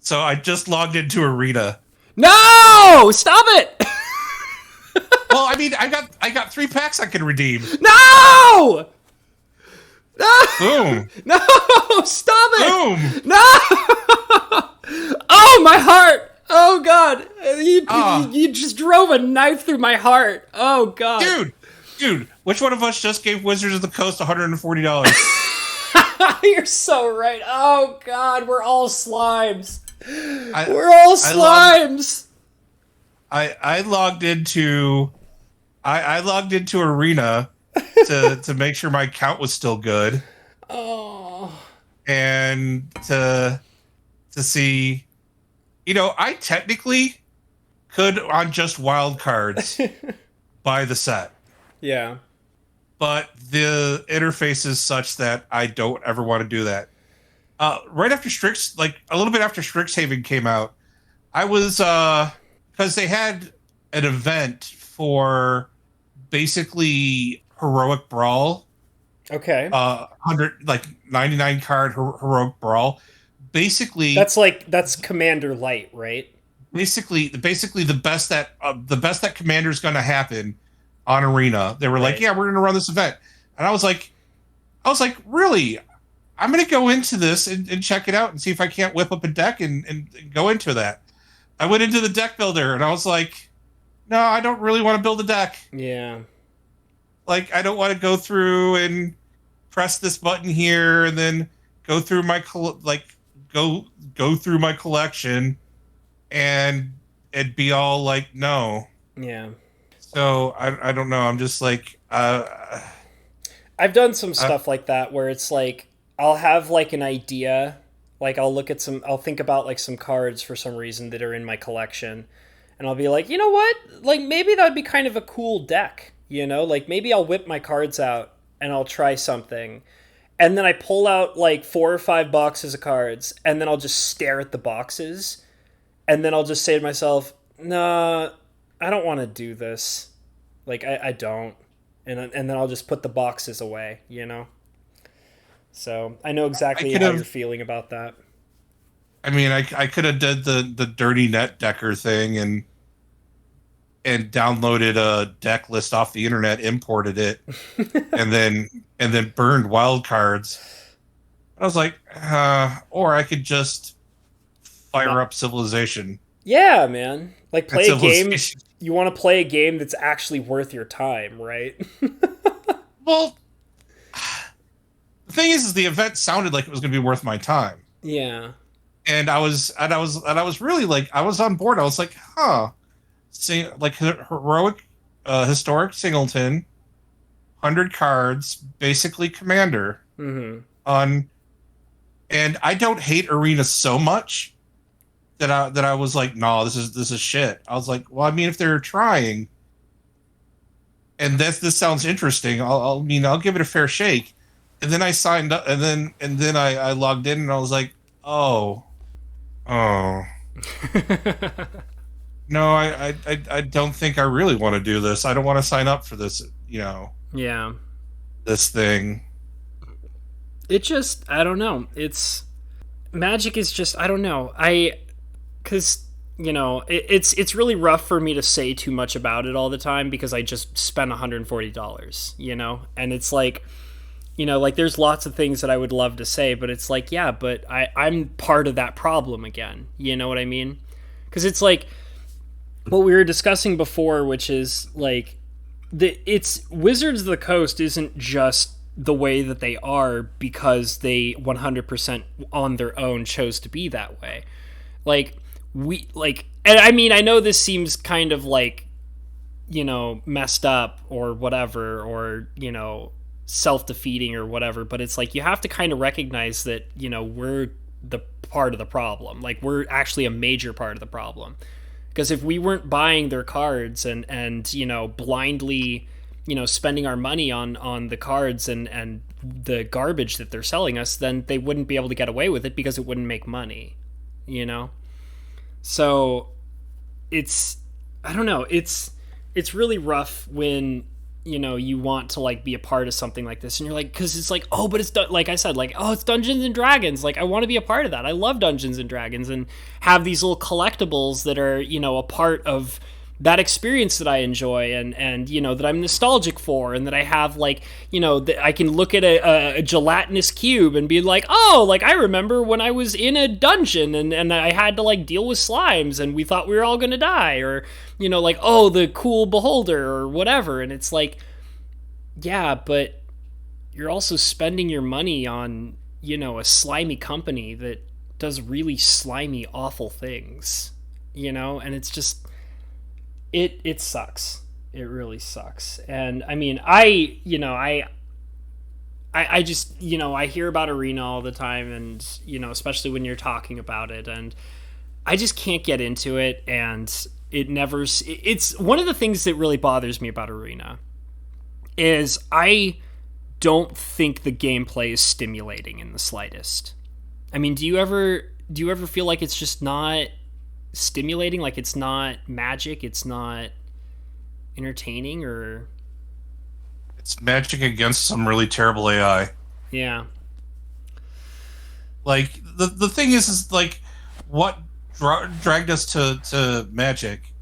So I just logged into Arena. No! Stop it! Well, I mean, I got 3 packs I can redeem. No! No! Boom. No! Stop it! Boom. No! Oh, my heart! Oh, God. You just drove a knife through my heart. Oh, God. Dude, which one of us just gave Wizards of the Coast $140? You're so right. Oh, God, we're all slimes. We're all slimes. I logged into Arena to make sure my count was still good. Oh. And to see, I technically could on just wild cards buy the set. Yeah. But the interface is such that I don't ever want to do that. Right after a little bit after Strixhaven came out, I was because they had an event for basically Heroic Brawl. Okay. 99 card Heroic Brawl. Basically, that's Commander Light, right? Basically the best that Commander's going to happen on Arena. They were like, yeah, we're going to run this event, and I was like, really? I'm going to go into this and check it out and see if I can't whip up a deck and go into that. I went into the deck builder and I was like, no, I don't really want to build a deck. Yeah. Like, I don't want to go through and press this button here and then go through my go through my collection and it'd be all like, no. Yeah. So I don't know. I'm just like, I've done some stuff like that where it's like, I'll have like an idea, like I'll think about like some cards for some reason that are in my collection, and I'll be like, you know what, like maybe that would be kind of a cool deck, like maybe I'll whip my cards out and I'll try something, and then I pull out like 4 or 5 boxes of cards, and then I'll just stare at the boxes, and then I'll just say to myself, nah, I don't want to do this, like I don't, and then I'll just put the boxes away, So I know exactly how you're feeling about that. I mean, I could have did the dirty net decker thing and downloaded a deck list off the internet, imported it, and then burned wild cards. I was like, or I could just fire up Civilization. Yeah, man. Like play a game. You want to play a game that's actually worth your time, right? Well. The thing is the event sounded like it was going to be worth my time. Yeah. And I was really like, I was on board. I was like, heroic, historic singleton, 100 cards, basically Commander. Mm-hmm. And I don't hate Arena so much that I was like, no, this is shit. I was like, well, I mean, if they're trying, and this sounds interesting, I'll give it a fair shake. And then I signed up, and then I logged in, and I was like, oh, no, I don't think I really want to do this. I don't want to sign up for this, Yeah. This thing. It just, I don't know. Magic is just, I don't know. Because it's really rough for me to say too much about it all the time because I just spent $140, and it's like, like there's lots of things that I would love to say, but it's like, yeah, but I'm part of that problem again. You know what I mean? Because it's like what we were discussing before, which is like it's Wizards of the Coast isn't just the way that they are because they 100% on their own chose to be that way. Like, and I mean, I know this seems kind of like, messed up or whatever, or, self-defeating or whatever, but it's like you have to kind of recognize that, we're the part of the problem. Like, we're actually a major part of the problem. Because if we weren't buying their cards and blindly, spending our money on the cards and the garbage that they're selling us, then they wouldn't be able to get away with it because it wouldn't make money, So I don't know, it's really rough when, you want to like be a part of something like this and you're like, because it's like, oh, but it's like I said, like, oh, it's Dungeons and Dragons, like I want to be a part of that. I love Dungeons and Dragons and have these little collectibles that are, a part of that experience that I enjoy and that I'm nostalgic for, and that I have like, that I can look at a gelatinous cube and be like, oh, like I remember when I was in a dungeon and I had to like deal with slimes and we thought we were all gonna die, or like, oh, the cool beholder or whatever. And it's like, yeah, but you're also spending your money on, a slimy company that does really slimy, awful things, and it's just, it sucks. It really sucks. And I mean, I just, I hear about Arena all the time, and, especially when you're talking about it, and I just can't get into it. And it's one of the things that really bothers me about Arena is I don't think the gameplay is stimulating in the slightest. I mean, do you ever feel like it's just not stimulating, like it's not magic, it's not entertaining, or it's magic against some really terrible AI? Yeah. Like the thing is like what dragged us to magic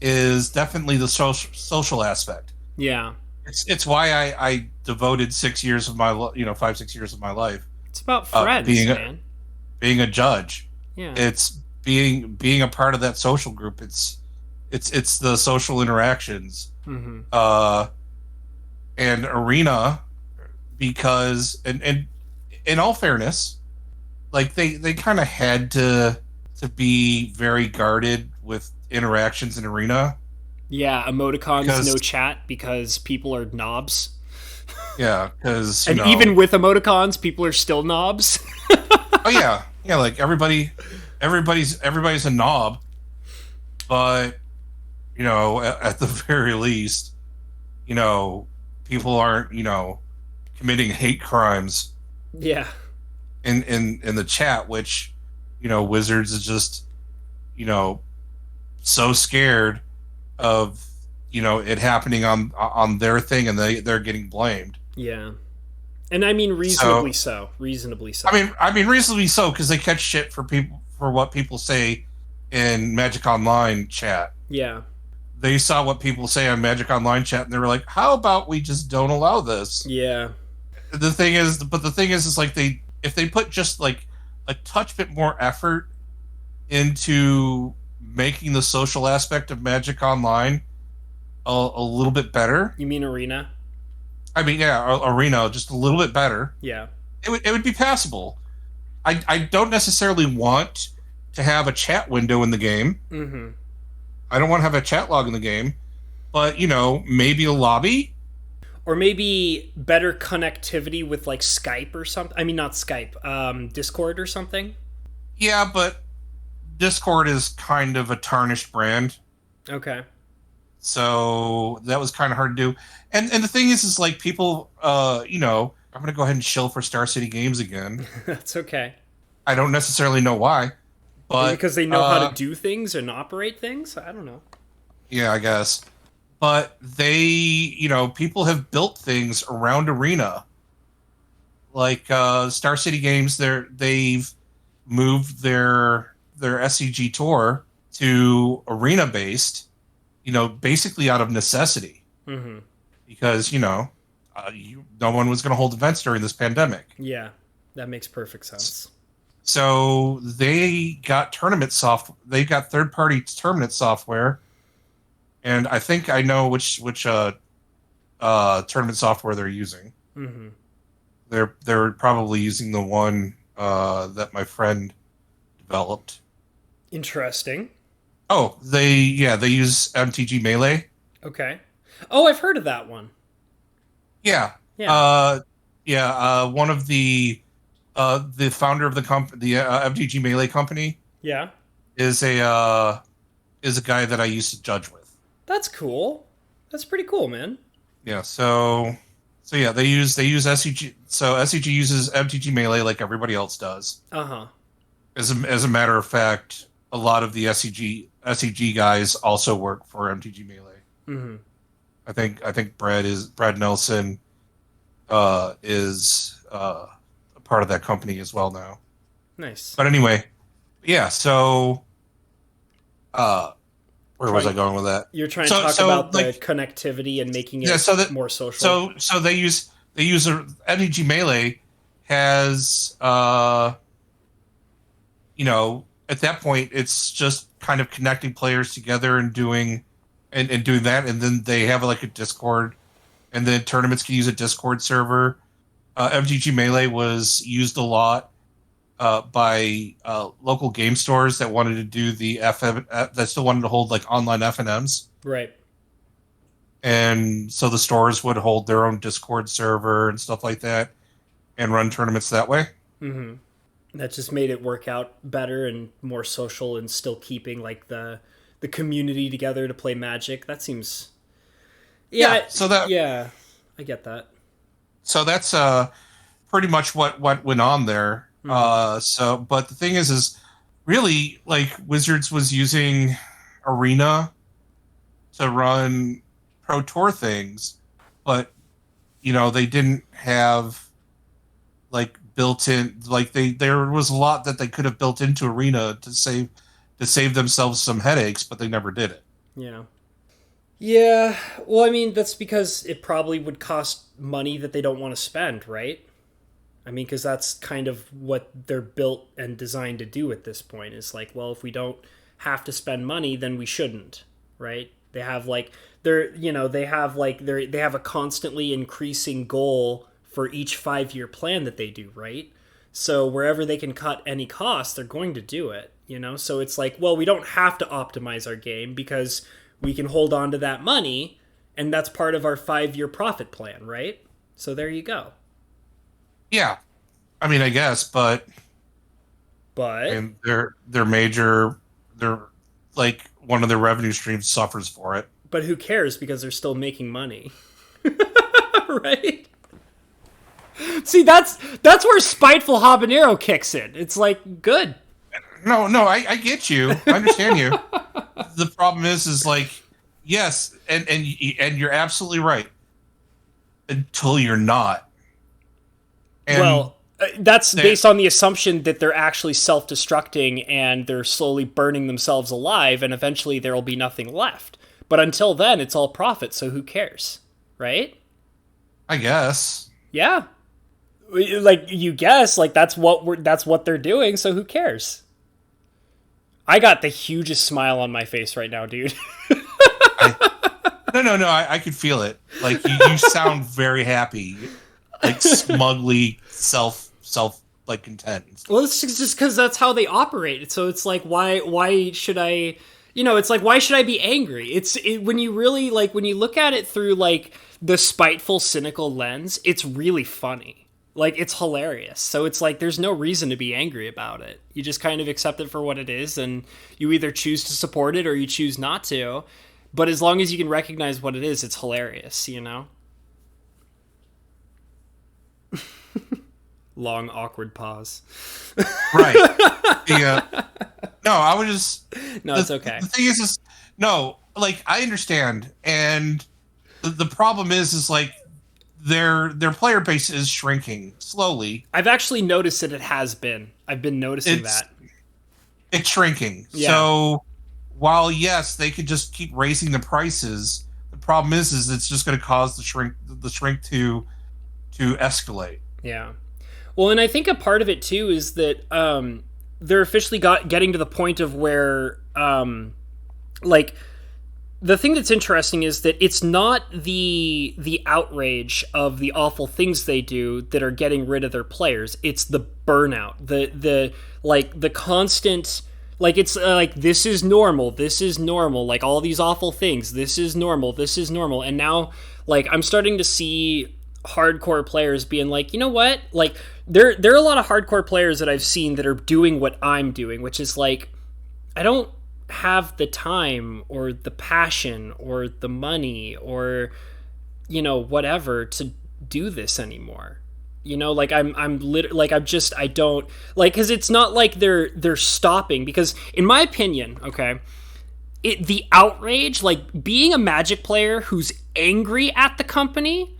is definitely the social aspect. Yeah. It's why I devoted 6 years of my 5-6 years of my life. It's about friends, man. Being a judge. Yeah. It's being a part of that social group. It's the social interactions. Mm-hmm. And Arena, because and in all fairness, like they kind of had to be very guarded with interactions in Arena. Yeah, emoticons, no chat, because people are knobs. Yeah, because and even with emoticons, people are still knobs. Oh yeah, like everybody's a knob, but at the very least, people aren't committing hate crimes. Yeah. In the chat, which Wizards is just so scared of it happening on their thing, and they're getting blamed. Yeah. And I mean reasonably so. I mean reasonably so, because they catch shit for what people say in Magic Online chat. Yeah. They saw what people say on Magic Online chat, and they were like, "How about we just don't allow this?" Yeah. The thing is like if they put just like a touch bit more effort into making the social aspect of Magic Online a little bit better. You mean Arena? I mean, yeah, Arena, just a little bit better. Yeah. It would be passable. I don't necessarily want to have a chat window in the game. Mm-hmm. I don't want to have a chat log in the game, but maybe a lobby, or maybe better connectivity with like Skype or something. I mean, not Skype, Discord or something. Yeah, but Discord is kind of a tarnished brand. Okay. So that was kind of hard to do. And the thing is like people, I'm going to go ahead and shill for Star City Games again. That's okay. I don't necessarily know why. But maybe because they know how to do things and operate things? I don't know. Yeah, I guess. But they, people have built things around Arena. Like Star City Games, they've moved their SCG tour to arena-based, basically out of necessity. Mm-hmm. Because, no one was going to hold events during this pandemic. Yeah, that makes perfect sense. So they got they got third-party tournament software, and I think I know which tournament software they're using. Mm-hmm. They're probably using the one that my friend developed. Interesting. Oh, they use MTG Melee. Okay. Oh, I've heard of that one. Yeah. One of the founder of the company, the MTG Melee company. Yeah. Is a guy that I used to judge with. That's cool. That's pretty cool, man. Yeah. So yeah, they use SCG. So SCG uses MTG Melee like everybody else does. As a matter of fact, a lot of the SCG guys also work for MTG Melee. Mm-hmm. I think Brad Nelson is a part of that company as well now. Nice. But anyway, yeah. So, where was I going with that? You're trying to talk about the connectivity and making it more social. So they use MTG Melee has at that point it's just kind of connecting players together and doing that, and then they have like a Discord, and then tournaments can use a Discord server. MTG Melee was used a lot by local game stores that wanted to do the FM, that still wanted to hold like online FNMs. Right. And so the stores would hold their own Discord server and stuff like that and run tournaments that way. Mm-hmm. That just made it work out better and more social, and still keeping like the community together to play Magic. That seems... Yeah, I get that. So that's pretty much what went on there. Mm-hmm. But the thing is really, like, Wizards was using Arena to run Pro Tour things, but they didn't have like built-in, like there was a lot that they could have built into Arena to save themselves some headaches, but they never did it. Yeah, well, I mean, that's because it probably would cost money that they don't want to spend, right? I mean, because that's kind of what they're built and designed to do at this point. Is like, well, if we don't have to spend money, then we shouldn't, right? They have like they have a constantly increasing goal for each 5-year plan that they do, right? So wherever they can cut any cost, they're going to do it, So it's like, well, we don't have to optimize our game because we can hold on to that money, and that's part of our 5-year profit plan, right? So there you go. Yeah, I mean, I guess, but and they're like one of their revenue streams suffers for it. But who cares, because they're still making money, right? See, that's where spiteful habanero kicks in. It's like, good. No, I get you. I understand you. The problem is like, yes, and you're absolutely right. Until you're not. And well, that's based on the assumption that they're actually self-destructing and they're slowly burning themselves alive, and eventually there will be nothing left. But until then, it's all profit, so who cares, right? I guess. Yeah. Like, you guess, like, that's what they're doing, so who cares? I got the hugest smile on my face right now, dude. No, I can feel it. Like, you sound very happy. Like, smugly self like content. Well, it's just because that's how they operate. So it's like, why should I, it's like, why should I be angry? When you really, like, when you look at it through, like, the spiteful, cynical lens, it's really funny. Like, it's hilarious. So it's like, there's no reason to be angry about it. You just kind of accept it for what it is, and you either choose to support it or you choose not to. But as long as you can recognize what it is, it's hilarious, Long, awkward pause. Right. Yeah. No, I was just... No, it's okay. The thing is, no, like, I understand. And the problem is like, their player base is shrinking slowly. I've actually noticed that it has been. I've been noticing that. It's shrinking. Yeah. So while yes, they could just keep raising the prices, the problem is it's just going to cause the shrink to escalate. Yeah. Well, and I think a part of it too is that they're officially getting to the point of where like the thing that's interesting is that it's not the outrage of the awful things they do that are getting rid of their players. It's the burnout, the constant, like, it's like, this is normal, like, all these awful things, this is normal. And now, like, I'm starting to see hardcore players being like, you know what, like, there are a lot of hardcore players that I've seen that are doing what I'm doing, which is like, I don't have the time or the passion or the money or, you know, whatever to do this anymore. You know, like, I don't, like, because it's not like they're stopping, because in my opinion, okay, the outrage, like, being a Magic player who's angry at the company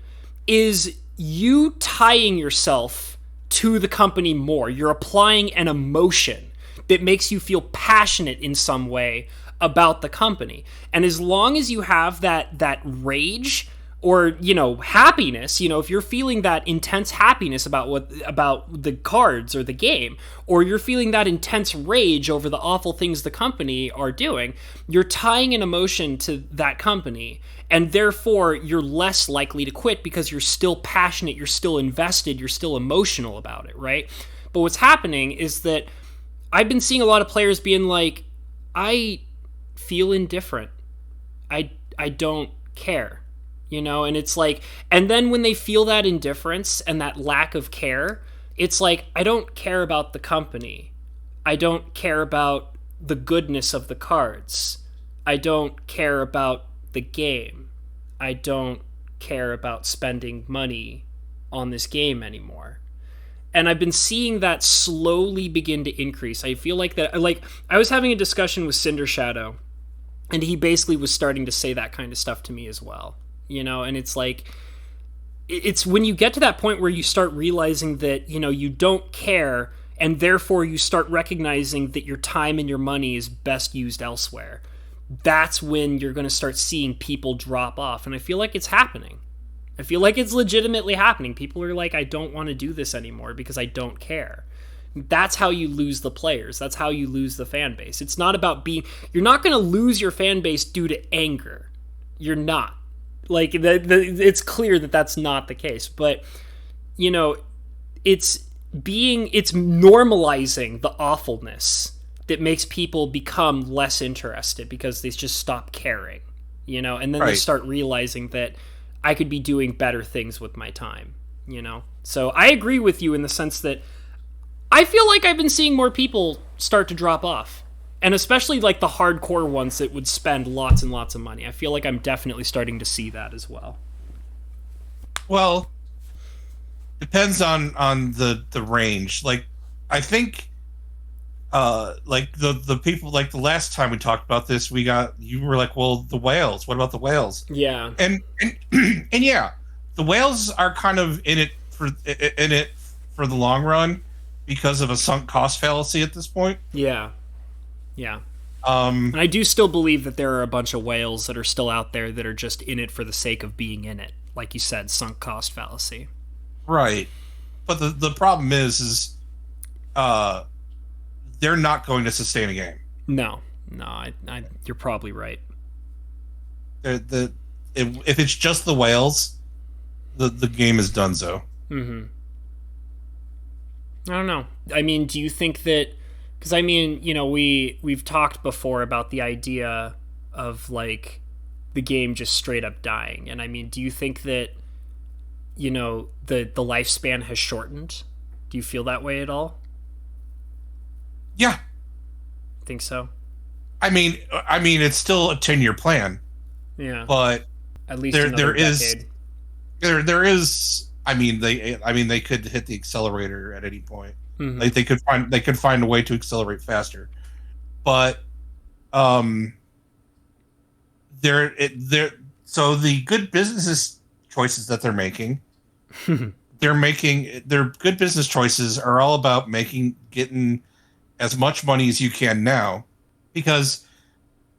is you tying yourself to the company more. You're applying an emotion that makes you feel passionate in some way about the company. And as long as you have that rage or, you know, happiness, you know, if you're feeling that intense happiness about the cards or the game, or you're feeling that intense rage over the awful things the company are doing, you're tying an emotion to that company, and therefore you're less likely to quit because you're still passionate, you're still invested, you're still emotional about it, right? But what's happening is that I've been seeing a lot of players being like, I feel indifferent. I don't care, you know? And it's like, and then when they feel that indifference and that lack of care, it's like, I don't care about the company. I don't care about the goodness of the cards. I don't care about the game. I don't care about spending money on this game anymore. And I've been seeing that slowly begin to increase. I feel like that, like, I was having a discussion with Cinder Shadow, and he basically was starting to say that kind of stuff to me as well, you know? And it's like, it's when you get to that point where you start realizing that, you know, you don't care, and therefore you start recognizing that your time and your money is best used elsewhere. That's when you're going to start seeing people drop off. And I feel like it's happening. I feel like it's legitimately happening. People are like, I don't want to do this anymore because I don't care. That's how you lose the players. That's how you lose the fan base. It's not about you're not going to lose your fan base due to anger. You're not. Like, it's clear that that's not the case. But, you know, it's normalizing the awfulness that makes people become less interested because they just stop caring, you know, and then They start realizing that I could be doing better things with my time, you know? So I agree with you in the sense that I feel like I've been seeing more people start to drop off. And especially, like, the hardcore ones that would spend lots and lots of money. I feel like I'm definitely starting to see that as well. Well, depends on the range. Like, I think, like, the people, like, the last time we talked about this, you were like, well, the whales. What about the whales? Yeah. And yeah, the whales are kind of in it for the long run because of a sunk cost fallacy at this point. Yeah. Yeah. And I do still believe that there are a bunch of whales that are still out there that are just in it for the sake of being in it. Like you said, sunk cost fallacy. Right. But the problem is they're not going to sustain a game. No, you're probably right. If it's just the whales, the game is donezo. Mm-hmm. I don't know. I mean, do you think that? Because I mean, you know, we've talked before about the idea of, like, the game just straight up dying, and I mean, do you think that, you know, the lifespan has shortened? Do you feel that way at all? Yeah. Think so? I mean, it's still a 10-year plan. Yeah. But at least there is. I mean, they could hit the accelerator at any point. Mm-hmm. Like, they could find a way to accelerate faster. But so the good business choices that they're making, their good business choices are all about getting as much money as you can now, because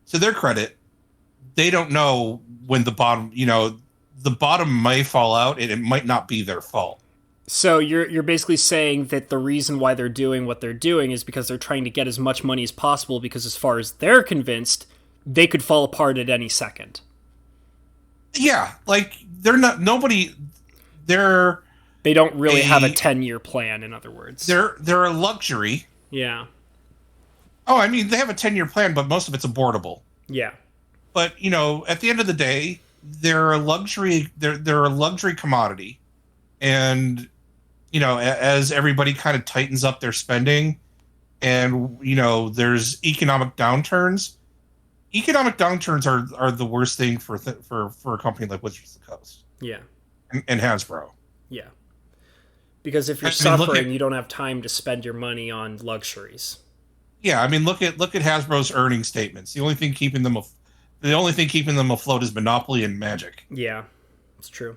to their credit, they don't know when the bottom, the bottom may fall out and it might not be their fault. So you're basically saying that the reason why they're doing what they're doing is because they're trying to get as much money as possible, because as far as they're convinced, they could fall apart at any second. Yeah, like they don't really have a 10-year plan, in other words. They're a luxury. Yeah. Oh, I mean, they have a 10-year plan, but most of it's abortable. Yeah. But, at the end of the day, they're a luxury commodity. And, as everybody kind of tightens up their spending and, there's economic downturns are the worst thing for a company like Wizards of the Coast. Yeah. And Hasbro. Yeah. Because if you're suffering, you don't have time to spend your money on luxuries. Yeah, I mean, look at Hasbro's earnings statements. The only thing keeping them afloat is Monopoly and Magic. Yeah, it's true.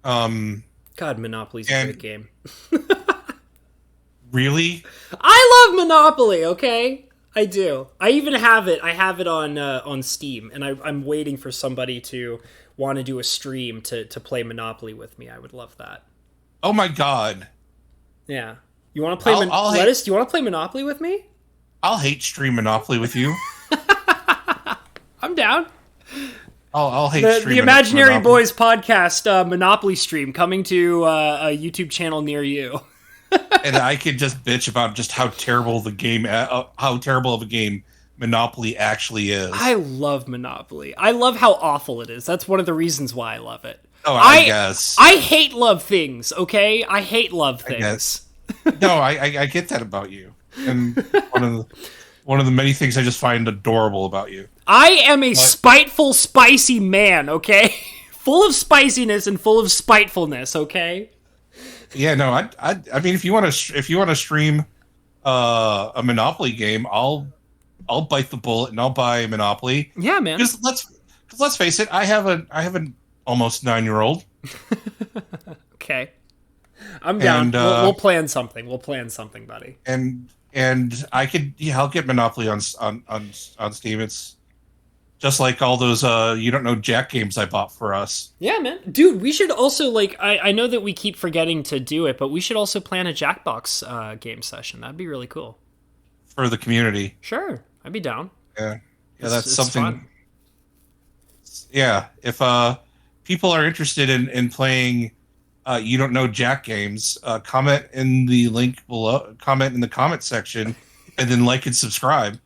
God, Monopoly's a great game. Really? I love Monopoly. Okay, I do. I even have it. I have it on Steam, and I'm waiting for somebody to want to do a stream to play Monopoly with me. I would love that. Oh my god. Yeah. You want to play Lettuce? Do you want to play Monopoly with me? I'll hate stream Monopoly with you. I'm down. I'll hate stream the Imaginary Monopoly. Boys podcast Monopoly stream coming to a YouTube channel near you. And I could just bitch about just how terrible of a game Monopoly actually is. I love Monopoly. I love how awful it is. That's one of the reasons why I love it. Oh, I guess. I hate love things, okay? I hate love things. No, I get that about you. And one of the many things I just find adorable about you. I am a spiteful, spicy man, okay? Full of spiciness and full of spitefulness, okay? Yeah, no, I mean, if you want to stream a Monopoly game, I'll bite the bullet and I'll buy Monopoly. Yeah, man. Because let's face it, I have an almost 9-year-old. Okay, I'm down. We'll plan something. We'll plan something, buddy. And I'll get Monopoly on Steam. It's just like all those you don't know Jack games I bought for us. Yeah, man. Dude, we should also, I know that we keep forgetting to do it, but we should also plan a Jackbox game session. That'd be really cool. For the community. Sure. I'd be down. Yeah. Yeah, that's something. Fun. Yeah. If people are interested in playing you don't know Jack games, comment in the link below, comment in the comment section, and then like and subscribe.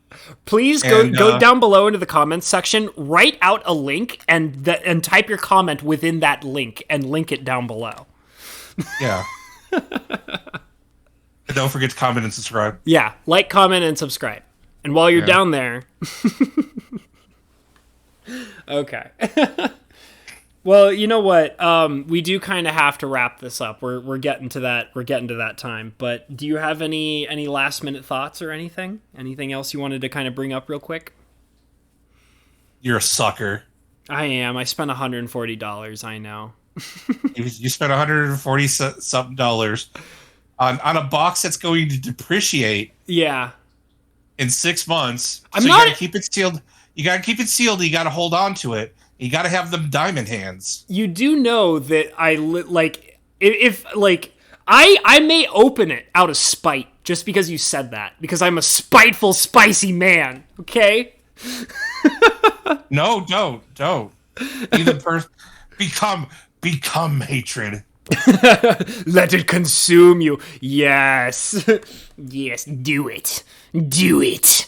Please go down below into the comments section, write out a link, and type your comment within that link, and link it down below. Yeah. And don't forget to comment and subscribe. Yeah, like, comment, and subscribe. And while you're down there... Okay. Well, you know what? We do kind of have to wrap this up. We're getting to that. We're getting to that time. But do you have any last minute thoughts or anything? Anything else you wanted to kind of bring up real quick? You're a sucker. I am. I spent $140. I know. You spent $140 something on a box that's going to depreciate. Yeah. In 6 months. You gotta keep it sealed. You gotta keep it sealed. You gotta hold on to it. You got to have them diamond hands. You do know that I may open it out of spite just because you said that, because I'm a spiteful, spicy man. Okay. No, don't. Either become hatred. Let it consume you. Yes. Yes. Do it. Do it.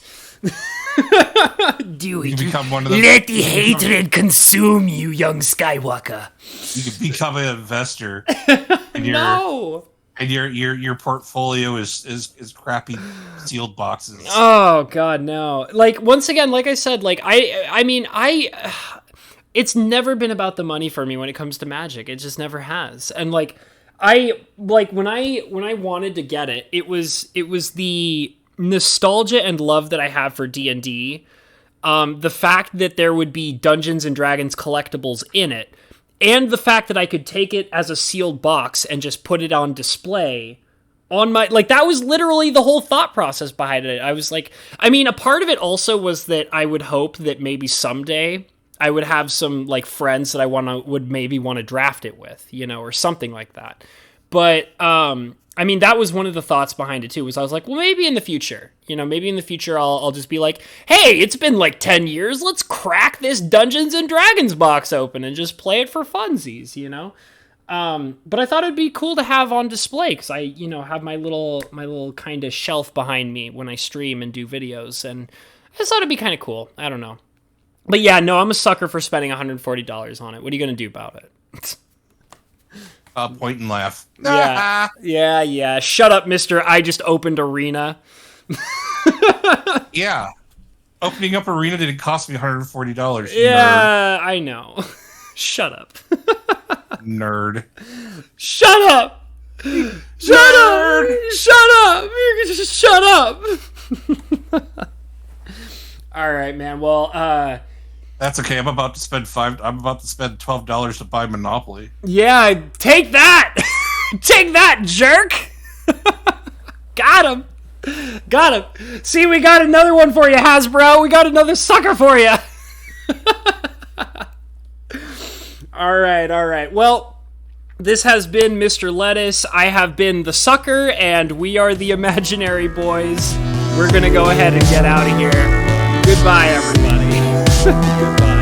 Do it. You become one of them. Let the hatred consume you, young Skywalker. You can become an investor. And your portfolio is crappy sealed boxes. Oh God, no! Once again, like I said, it's never been about the money for me when it comes to Magic. It just never has. And when I wanted to get it, it was the nostalgia and love that I have for D&D, the fact that there would be Dungeons and Dragons collectibles in it, and the fact that I could take it as a sealed box and just put it on display on my, like, that was literally the whole thought process behind it. I was like, I mean, a part of it also was that I would hope that maybe someday I would have some, like, friends that I would maybe want to draft it with, you know, or something like that. But, I mean, that was one of the thoughts behind it too, was I was like, well, maybe in the future, you know, maybe in the future I'll just be like, hey, it's been like 10 years. Let's crack this Dungeons and Dragons box open and just play it for funsies, you know? But I thought it'd be cool to have on display because I, you know, have my little kind of shelf behind me when I stream and do videos, and I just thought it'd be kind of cool. I don't know. But yeah, no, I'm a sucker for spending $140 on it. What are you going to do about it? Point and laugh. Yeah. Shut up, mister. I just opened Arena. Yeah. Opening up Arena didn't cost me $140. Yeah, nerd. I know. Shut up. Nerd. Shut up! Shut up! Shut up! Shut up! All right, man. Well, that's okay. I'm about to spend $12 to buy Monopoly. Yeah, take that! Take that, jerk! Got him! Got him! See, we got another one for you, Hasbro! We got another sucker for you! Alright. Well, this has been Mr. Lettuce. I have been the sucker, and we are the imaginary boys. We're gonna go ahead and get out of here. Goodbye, everybody. Goodbye.